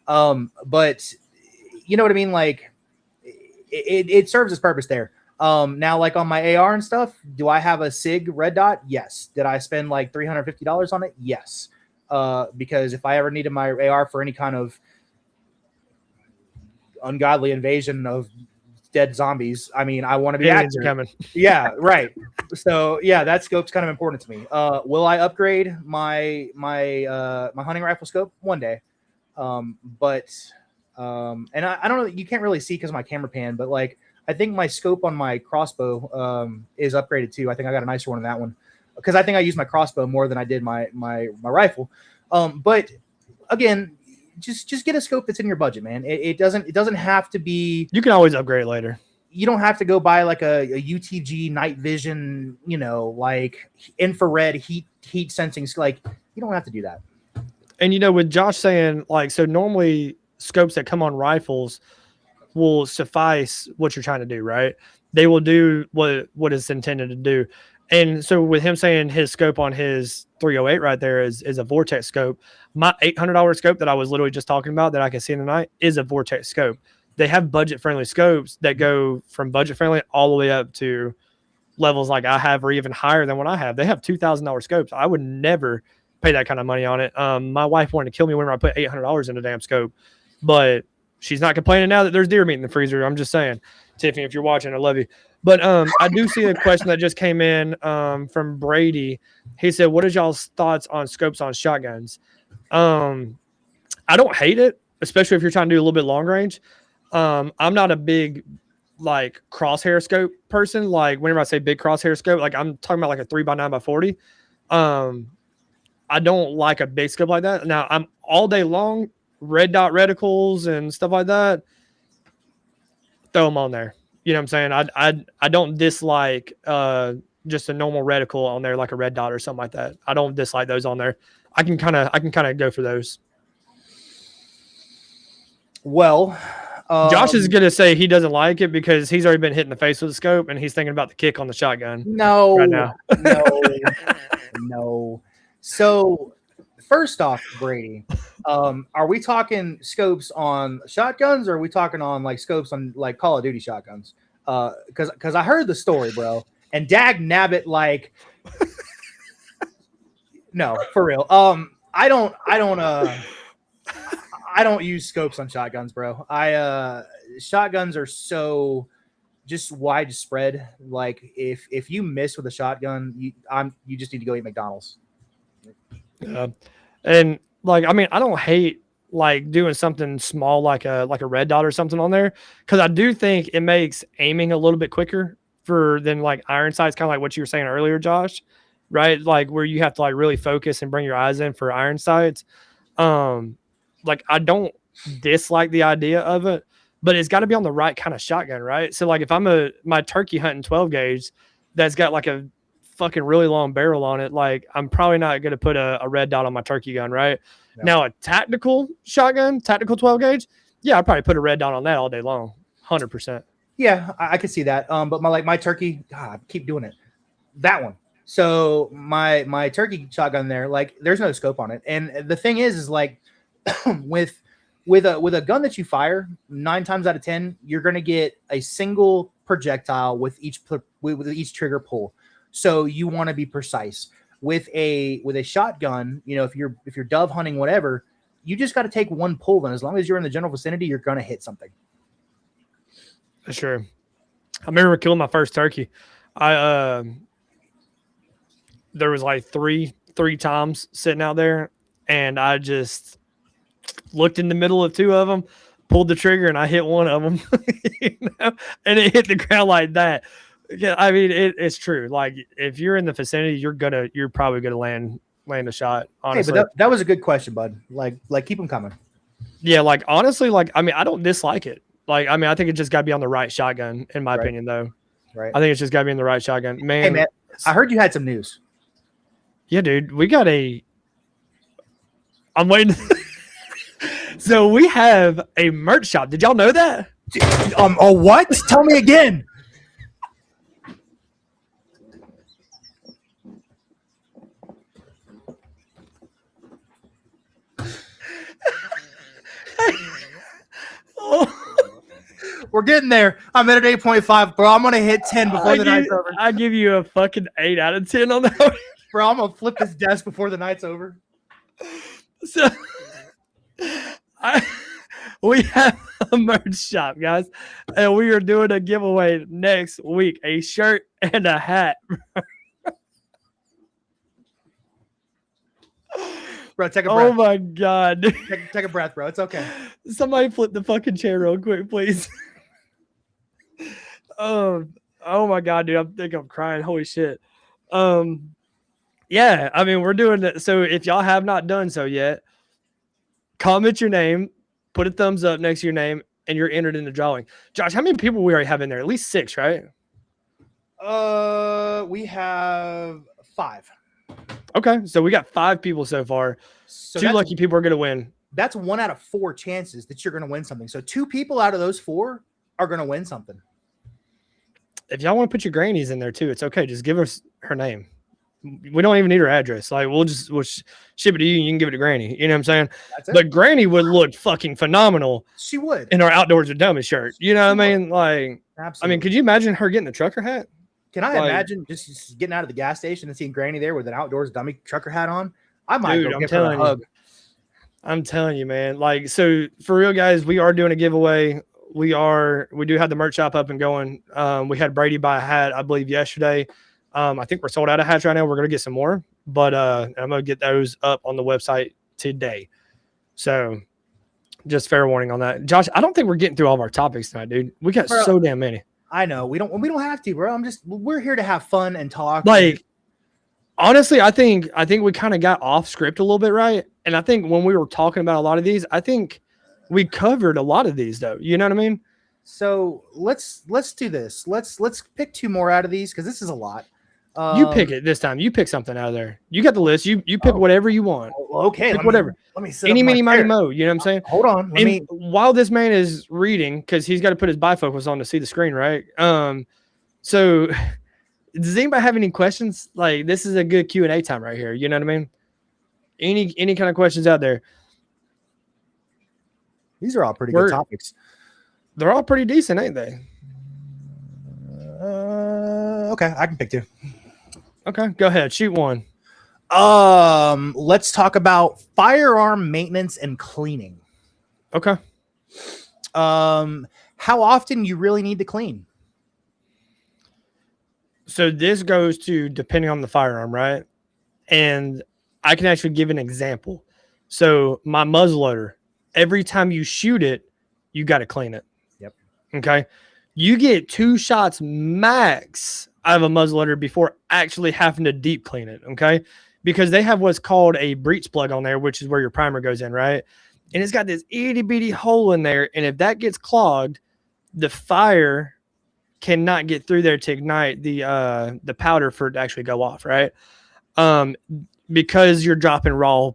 But you know what I mean? Like it serves its purpose there. Now like on my AR and stuff, do I have a SIG red dot? Yes. Did I spend like $350 on it? Yes. Because if I ever needed my AR for any kind of ungodly invasion of dead zombies, I mean, I want to be accurate. Coming. Yeah, right. So yeah, that scope's kind of important to me. Will I upgrade my hunting rifle scope one day? And I don't know, you can't really see because of my camera pan, but like I think my scope on my crossbow is upgraded too. I think I got a nicer one on that one because I think I use my crossbow more than I did my rifle. But again, just get a scope that's in your budget, man. It doesn't have to be. You can always upgrade later. You don't have to go buy like a UTG night vision, like infrared heat sensing. Like you don't have to do that. And with Josh saying like, so normally scopes that come on rifles will suffice what you're trying to do, right? They will do what it's intended to do. And so with him saying his scope on his 308 right there is a Vortex scope, my $800 scope that I was literally just talking about that I can see tonight is a Vortex scope. They have budget-friendly scopes that go from budget-friendly all the way up to levels like I have or even higher than what I have. They have $2,000 scopes. I would never pay that kind of money on it. My wife wanted to kill me whenever I put $800 in a damn scope, but she's not complaining now that there's deer meat in the freezer. I'm just saying, Tiffany, if you're watching, I love you. But I do see a question that just came in from Brady. He said, what is y'all's thoughts on scopes on shotguns? I don't hate it, especially if you're trying to do a little bit long range. I'm not a big like crosshair scope person. Like whenever I say big crosshair scope, like I'm talking about like a 3x9x40. I don't like a big scope like that. Now I'm all day long red dot reticles and stuff like that. Throw them on there. You know what I'm saying? I don't dislike just a normal reticle on there like a red dot or something like that. I don't dislike those on there. I can kind of go for those. Well, Josh is gonna say he doesn't like it because he's already been hit in the face with the scope and he's thinking about the kick on the shotgun. No, right now. No. So first off, Brady, are we talking scopes on shotguns or are we talking on like scopes on like Call of Duty shotguns? Because I heard the story, bro, and dag nabbit, like, no, for real. I don't use scopes on shotguns, bro. Shotguns are so just widespread. Like if you miss with a shotgun, you just need to go eat McDonald's. And like, I mean, I don't hate like doing something small like a red dot or something on there, because I do think it makes aiming a little bit quicker than like iron sights, kind of like what you were saying earlier, Josh, right? Like where you have to like really focus and bring your eyes in for iron sights. Like I don't dislike the idea of it, but it's got to be on the right kind of shotgun, right? So like if I'm my turkey hunting 12 gauge that's got like a fucking really long barrel on it, like I'm probably not going to put a red dot on my turkey gun, right? Yeah. Now a tactical shotgun, tactical 12 gauge, yeah, I'd probably put a red dot on that all day long, 100%. Yeah, I could see that. But my turkey, God, I keep doing it. That one. So my turkey shotgun there, like there's no scope on it, and the thing is like with a gun that you fire, 9 times out of 10, you're going to get a single projectile with each trigger pull. So you want to be precise. With a shotgun, you know, if you're dove hunting, whatever, you just got to take one pull. And as long as you're in the general vicinity, you're going to hit something. For sure. I remember killing my first turkey. There was like three times sitting out there, and I just looked in the middle of 2 of them, pulled the trigger, and I hit one of them, you know? And it hit the ground like that. Yeah, I mean, it's true. Like if you're in the vicinity, you're probably gonna land a shot. Honestly, hey, but that was a good question, bud. Like keep them coming. Yeah, like honestly, like I mean, I don't dislike it. Like I mean, I think it just got to be on the right shotgun, in my opinion, though. Right. I think it's just got to be in the right shotgun, man. Hey, man, I heard you had some news. Yeah, dude, we got I'm waiting. So we have a merch shop. Did y'all know that? Oh, what? Tell me again. We're getting there. I'm at an 8.5, bro. I'm gonna hit 10 before the night's over. I give you a fucking 8 out of 10 on that one. Bro, I'm gonna flip this desk before the night's over. So we have a merch shop, guys, and we are doing a giveaway next week, a shirt and a hat. Bro, take a breath. Oh my god. Take a breath, bro. It's okay. Somebody flip the fucking chair real quick, please. Oh my god, dude. I think I'm crying. Holy shit. Yeah, I mean, we're doing it. So if y'all have not done so yet, comment your name, put a thumbs up next to your name, and you're entered in the drawing. Josh, how many people we already have in there? At least 6, right? We have 5. Okay, so we got 5 people so far. So 2 lucky people are going to win. That's 1 out of 4 chances that you're going to win something. So 2 people out of those 4 are going to win something. If y'all want to put your grannies in there too, it's okay. Just give us her name. We don't even need her address. Like we'll ship it to you and you can give it to Granny. You know what I'm saying? But Granny would look fucking phenomenal. She would. In our Outdoors with Dummies shirt. You know what I mean? Like, absolutely. I mean, could you imagine her getting the trucker hat? Can I imagine just getting out of the gas station and seeing Granny there with an Outdoors dummy trucker hat on? I might go give her a hug. I'm telling you, man. Like, so for real, guys, we are doing a giveaway. We do have the merch shop up and going. We had Brady buy a hat, I believe, yesterday. I think we're sold out of hats right now. We're going to get some more, but I'm going to get those up on the website today. So just fair warning on that. Josh, I don't think we're getting through all of our topics tonight, dude. We got so damn many. I know. We don't have to, bro. We're here to have fun and talk. Like, honestly, I think we kind of got off script a little bit, right? And I think when we were talking about a lot of these, I think we covered a lot of these though. You know what I mean? So let's do this. Let's pick 2 more out of these because this is a lot. You pick it this time. You pick something out of there. You got the list. You pick whatever you want. Okay, whatever. Let me sit. Any, mini, mighty, mo. You know what I'm saying? Hold on. While this man is reading, because he's got to put his bifocals on to see the screen, right? So does anybody have any questions? Like, this is a good Q&A time right here. You know what I mean? Any kind of questions out there? These are all pretty good topics. They're all pretty decent, ain't they? Okay, I can pick 2. Okay, go ahead. Shoot one. Let's talk about firearm maintenance and cleaning. Okay. How often you really need to clean? So this goes to depending on the firearm, right? And I can actually give an example. So my muzzleloader, every time you shoot it, you got to clean it. Yep. Okay. You get 2 shots max out of a muzzleloader before actually having to deep clean it. Okay. Because they have what's called a breech plug on there, which is where your primer goes in, right? And it's got this itty bitty hole in there. And if that gets clogged, the fire cannot get through there to ignite the powder for it to actually go off, right? Because you're dropping raw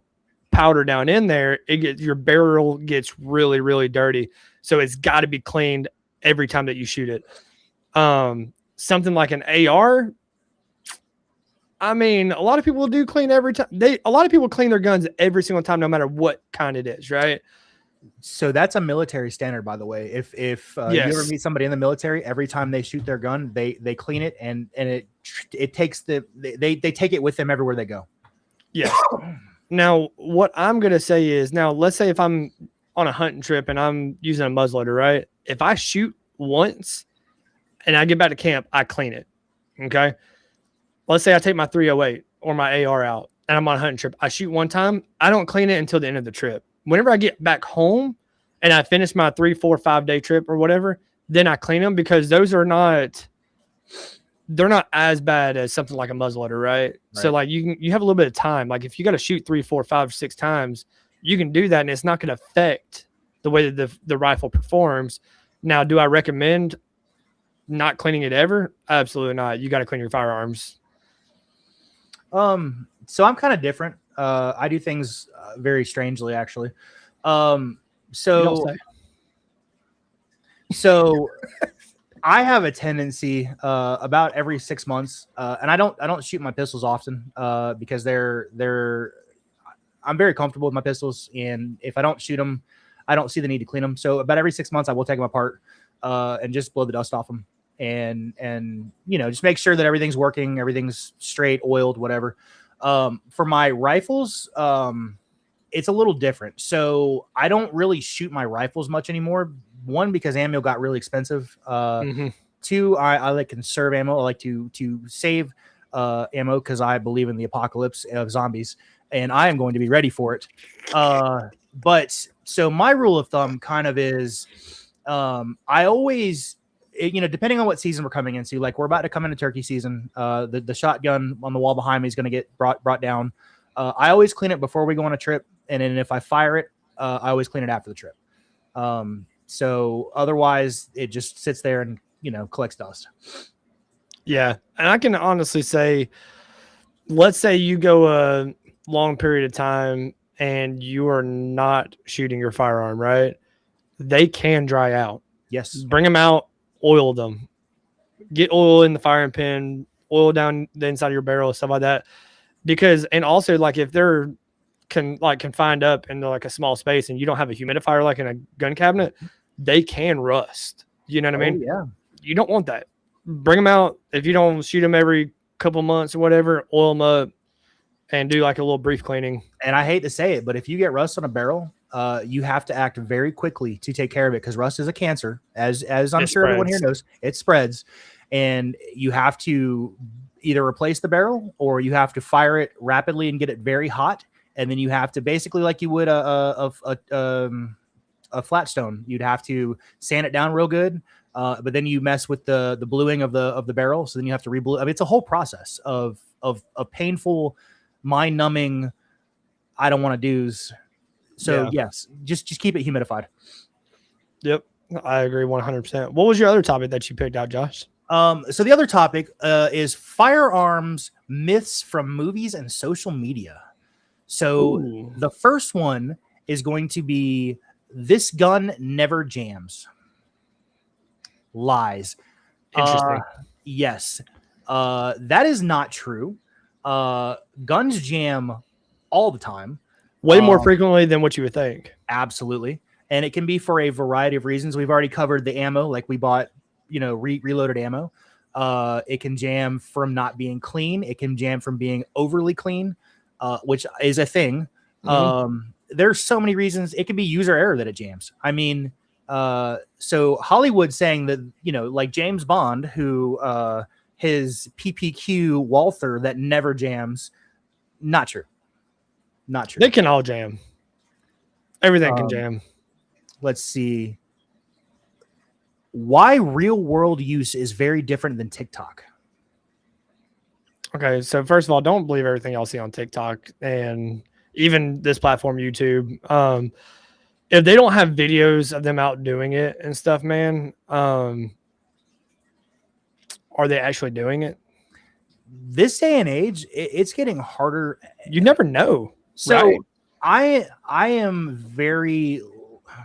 powder down in there, your barrel gets really, really dirty. So it's got to be cleaned every time that you shoot it. Something like an AR, I mean, a lot of people do clean every time. A lot of people clean their guns every single time, no matter what kind it is, right? So that's a military standard, by the way. If Yes. you ever meet somebody in the military, every time they shoot their gun, they clean it, and it takes they take it with them everywhere they go. Yes. Now, what I'm gonna say is, now let's say if I'm on a hunting trip and I'm using a muzzleloader, right? If I shoot once and I get back to camp, I clean it. Okay. Let's say I take my 308 or my AR out and I'm on a hunting trip. I shoot one time. I don't clean it until the end of the trip. Whenever I get back home and I finish my 3, 4, 5 day trip or whatever, then I clean them, because those are they're not as bad as something like a muzzleloader, right? So like you have a little bit of time. Like if you got to shoot 3, 4, 5, 6 times, you can do that, and it's not going to affect the way that the rifle performs. Now, do I recommend not cleaning it ever? Absolutely not. You got to clean your firearms. So I'm kind of different. I do things very strangely, actually. So I have a tendency about every 6 months, and I don't shoot my pistols often because I'm very comfortable with my pistols, and if I don't shoot them, I don't see the need to clean them. So about every 6 months, I will take them apart and just blow the dust off them, and just make sure that everything's working, everything's straight, oiled, whatever. For my rifles, it's a little different. So I don't really shoot my rifles much anymore. One, because ammo got really expensive. Two, I like conserve ammo. I like to save ammo because I believe in the apocalypse of zombies, and I am going to be ready for it. But so my rule of thumb kind of is, I always, depending on what season we're coming into, like we're about to come into turkey season, the shotgun on the wall behind me is going to get brought down. I always clean it before we go on a trip, and then if I fire it, I always clean it after the trip. So otherwise it just sits there and, collects dust. Yeah. And I can honestly say, let's say you go a long period of time and you are not shooting your firearm, right? They can dry out. Yes. Bring them out, oil them, get oil in the firing pin, oil down the inside of your barrel, stuff like that. Because, and also like if they're confined up into like a small space and you don't have a humidifier like in a gun cabinet, they can rust. You know what I mean? Yeah. You don't want that. Bring them out. If you don't shoot them every couple months or whatever, oil them up and do like a little brief cleaning. And I hate to say it, but if you get rust on a barrel, you have to act very quickly to take care of it, because rust is a cancer, as I'm sure everyone here knows. It spreads, and you have to either replace the barrel or you have to fire it rapidly and get it very hot. And then you have to basically, like you would a flat stone, you'd have to sand it down real good. But then you mess with the bluing of the barrel, so then you have to reblue. I mean, it's a whole process of painful, mind numbing. I don't want to do's. So yes, just keep it humidified. Yep, I agree 100%. What was your other topic that you picked out, Josh? So the other topic is firearms myths from movies and social media. So the first one is going to be, this gun never jams. Lies. Interesting. Yes. That is not true. Guns jam all the time. Way more frequently than what you would think. Absolutely. And it can be for a variety of reasons. We've already covered the ammo, like we bought, reloaded ammo. It can jam from not being clean. It can jam from being overly clean, which is a thing. There's so many reasons. It can be user error that it jams. I mean, so Hollywood saying that, like James Bond, who his PPQ Walther that never jams. Not true. Not true. They can all jam. Everything can jam. Let's see. Why real world use is very different than TikTok. Okay, so first of all, don't believe everything y'all see on TikTok and even this platform, YouTube. If they don't have videos of them out doing it and stuff, man, are they actually doing it? This day and age, it's getting harder. You never know. So right? I am very.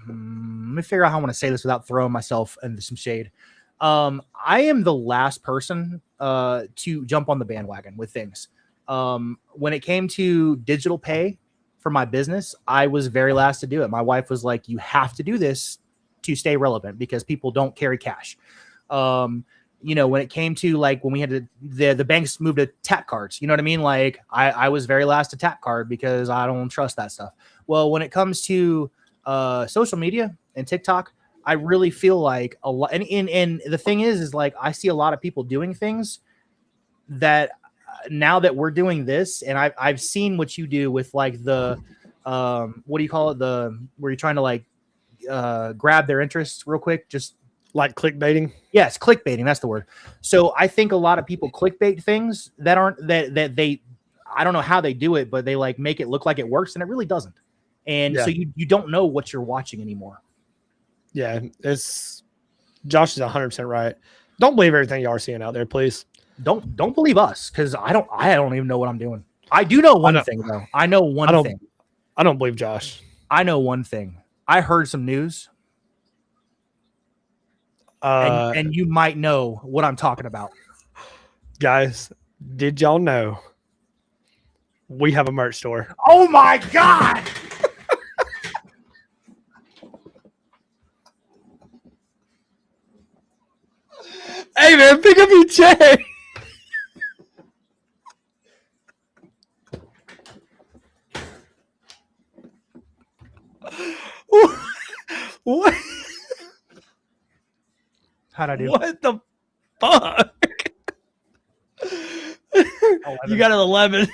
Let me figure out how I want to say this without throwing myself into some shade. I am the last person to jump on the bandwagon with things. When it came to digital pay for my business, I was very last to do it. My wife was like, you have to do this to stay relevant because people don't carry cash. When it came to like when we had to, the banks moved to tap cards, you know what I mean? Like I was very last to tap card because I don't trust that stuff. Well, when it comes to social media and TikTok, I really feel like a lot. And the thing is like I see a lot of people doing things that now that we're doing this, and I've seen what you do with like the what do you call it? Where you're trying to like grab their interest real quick, just like clickbaiting. Yes, clickbaiting. That's the word. So I think a lot of people clickbait things that aren't that they. I don't know how they do it, but they like make it look like it works, and it really doesn't. And so you don't know what you're watching anymore. Yeah, Josh is 100% right. Don't believe everything y'all are seeing out there, please. Don't believe us because I don't even know what I'm doing. I do know one thing though. I know one thing. I don't believe Josh. I know one thing. I heard some news. And you might know what I'm talking about. Guys, did y'all know we have a merch store? Oh my God. Hey man, pick up your check. What? How'd I do? What the fuck? You got an 11.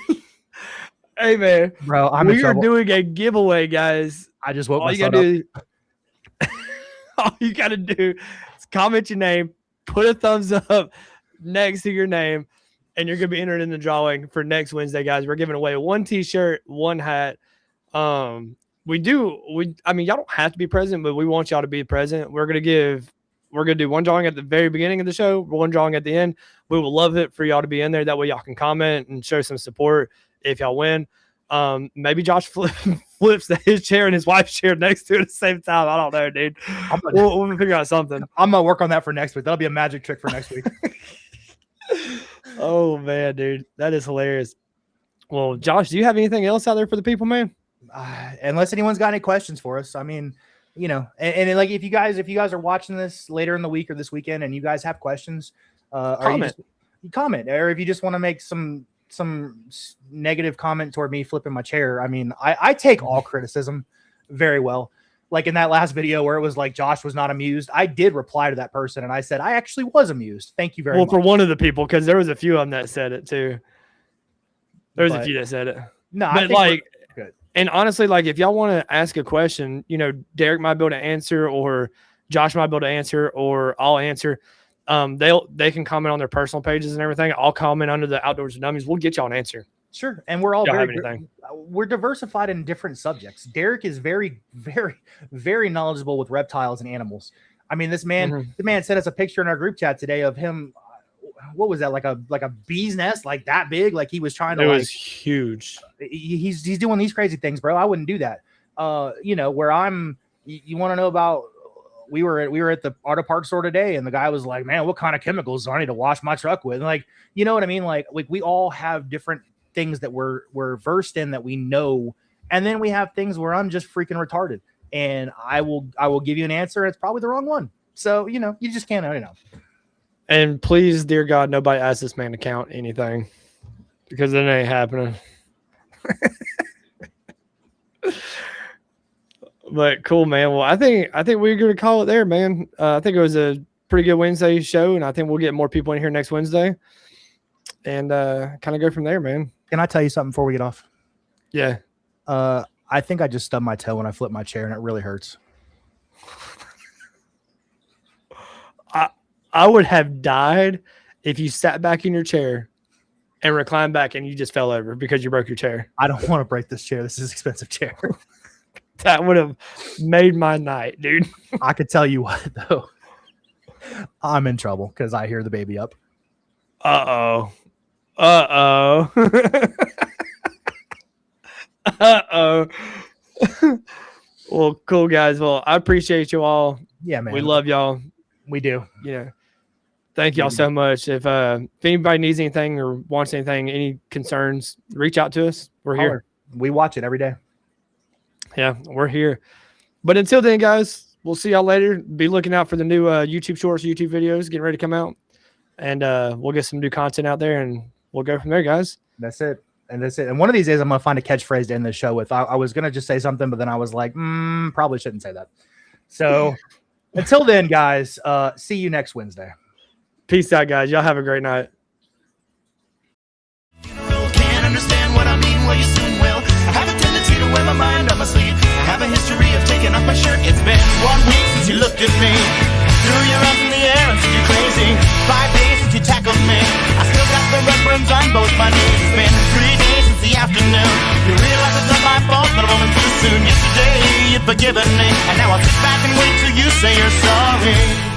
Hey man, bro, we are doing a giveaway, guys. I just woke all myself up. All you gotta do is comment your name, put a thumbs up next to your name, and you're gonna be entered in the drawing for next Wednesday, guys. We're giving away one t-shirt, one hat. I mean, y'all don't have to be present, but we want y'all to be present. We're gonna do one drawing at the very beginning of the show, one drawing at the end. We will love it for y'all to be in there. That way y'all can comment and show some support if y'all win. Maybe Josh flips his chair and his wife's chair next to it at the same time. I don't know, dude. We'll figure out something. I'm gonna work on that for next week. That'll be a magic trick for next week. Oh man, dude, that is hilarious. Well, Josh, do you have anything else out there for the people, man? Unless anyone's got any questions for us. I mean, and like if you guys are watching this later in the week or this weekend and you guys have questions, comment. Comment, or if you just want to make some negative comment toward me flipping my chair. I mean, I take all criticism very well. Like in that last video where it was like Josh was not amused, I did reply to that person and I said I actually was amused. Thank you very much. Well, for one of the people, because there was a few of them that said it too. There's a few that said it. No, but like, good. And honestly, like if y'all want to ask a question, Derek might be able to answer, or Josh might be able to answer, or I'll answer. They can comment on their personal pages and everything. I'll comment under the Outdoors with Dummies. We'll get y'all an answer. Sure. And we're all we're diversified in different subjects. Derek is very, very, very knowledgeable with reptiles and animals. I mean, this man, the man sent us a picture in our group chat today of him. What was that? Like a bee's nest, like that big? Like he was trying to. It was huge. He's doing these crazy things, bro. I wouldn't do that. Where I'm. You want to know about? We were at the auto parts store today, and the guy was like, "Man, what kind of chemicals do I need to wash my truck with?" And like, you know what I mean? Like we all have different things that we're versed in that we know, and then we have things where I'm just freaking retarded, and I will give you an answer. And it's probably the wrong one. So you just can't. And please, dear God, nobody ask this man to count anything because it ain't happening. But cool, man. Well, I think we're gonna call it there, man. I think it was a pretty good Wednesday show, and I think we'll get more people in here next Wednesday, and kind of go from there, man. Can I tell you something before we get off? Yeah. I think I just stubbed my toe when I flipped my chair, and it really hurts. I would have died if you sat back in your chair and reclined back and you just fell over because you broke your chair. I don't want to break this chair. This is an expensive chair. That would have made my night, dude. I could tell you what, though. I'm in trouble because I hear the baby up. Uh-oh. Uh-oh. Uh-oh. Well, cool, guys. Well, I appreciate you all. Yeah, man. We love y'all. We do. You know, thank y'all so much. If anybody needs anything or wants anything, any concerns, reach out to us. We're here. We watch it every day. Yeah, we're here. But until then, guys, we'll see y'all later. Be looking out for the new YouTube shorts, YouTube videos getting ready to come out. And we'll get some new content out there, and we'll go from there, guys. That's it. And that's it. And one of these days, I'm going to find a catchphrase to end the show with. I was going to just say something, but then I was like, probably shouldn't say that. So until then, guys, see you next Wednesday. Peace out, guys. Y'all have a great night. Can't understand what I mean, well you soon will. I have a tendency to wear my mind on my sleeve. I have a history of taking off my shirt. It's been 1 week since you looked at me. Threw your arms in the air and said you're crazy. 5 days since you tackled me. I still got the red burns on both my knees. It's been 3 days since the afternoon. You realize it's not my fault, but I'm only too soon. Yesterday you'd forgiven me, and now I'll sit back and wait till you say you're sorry.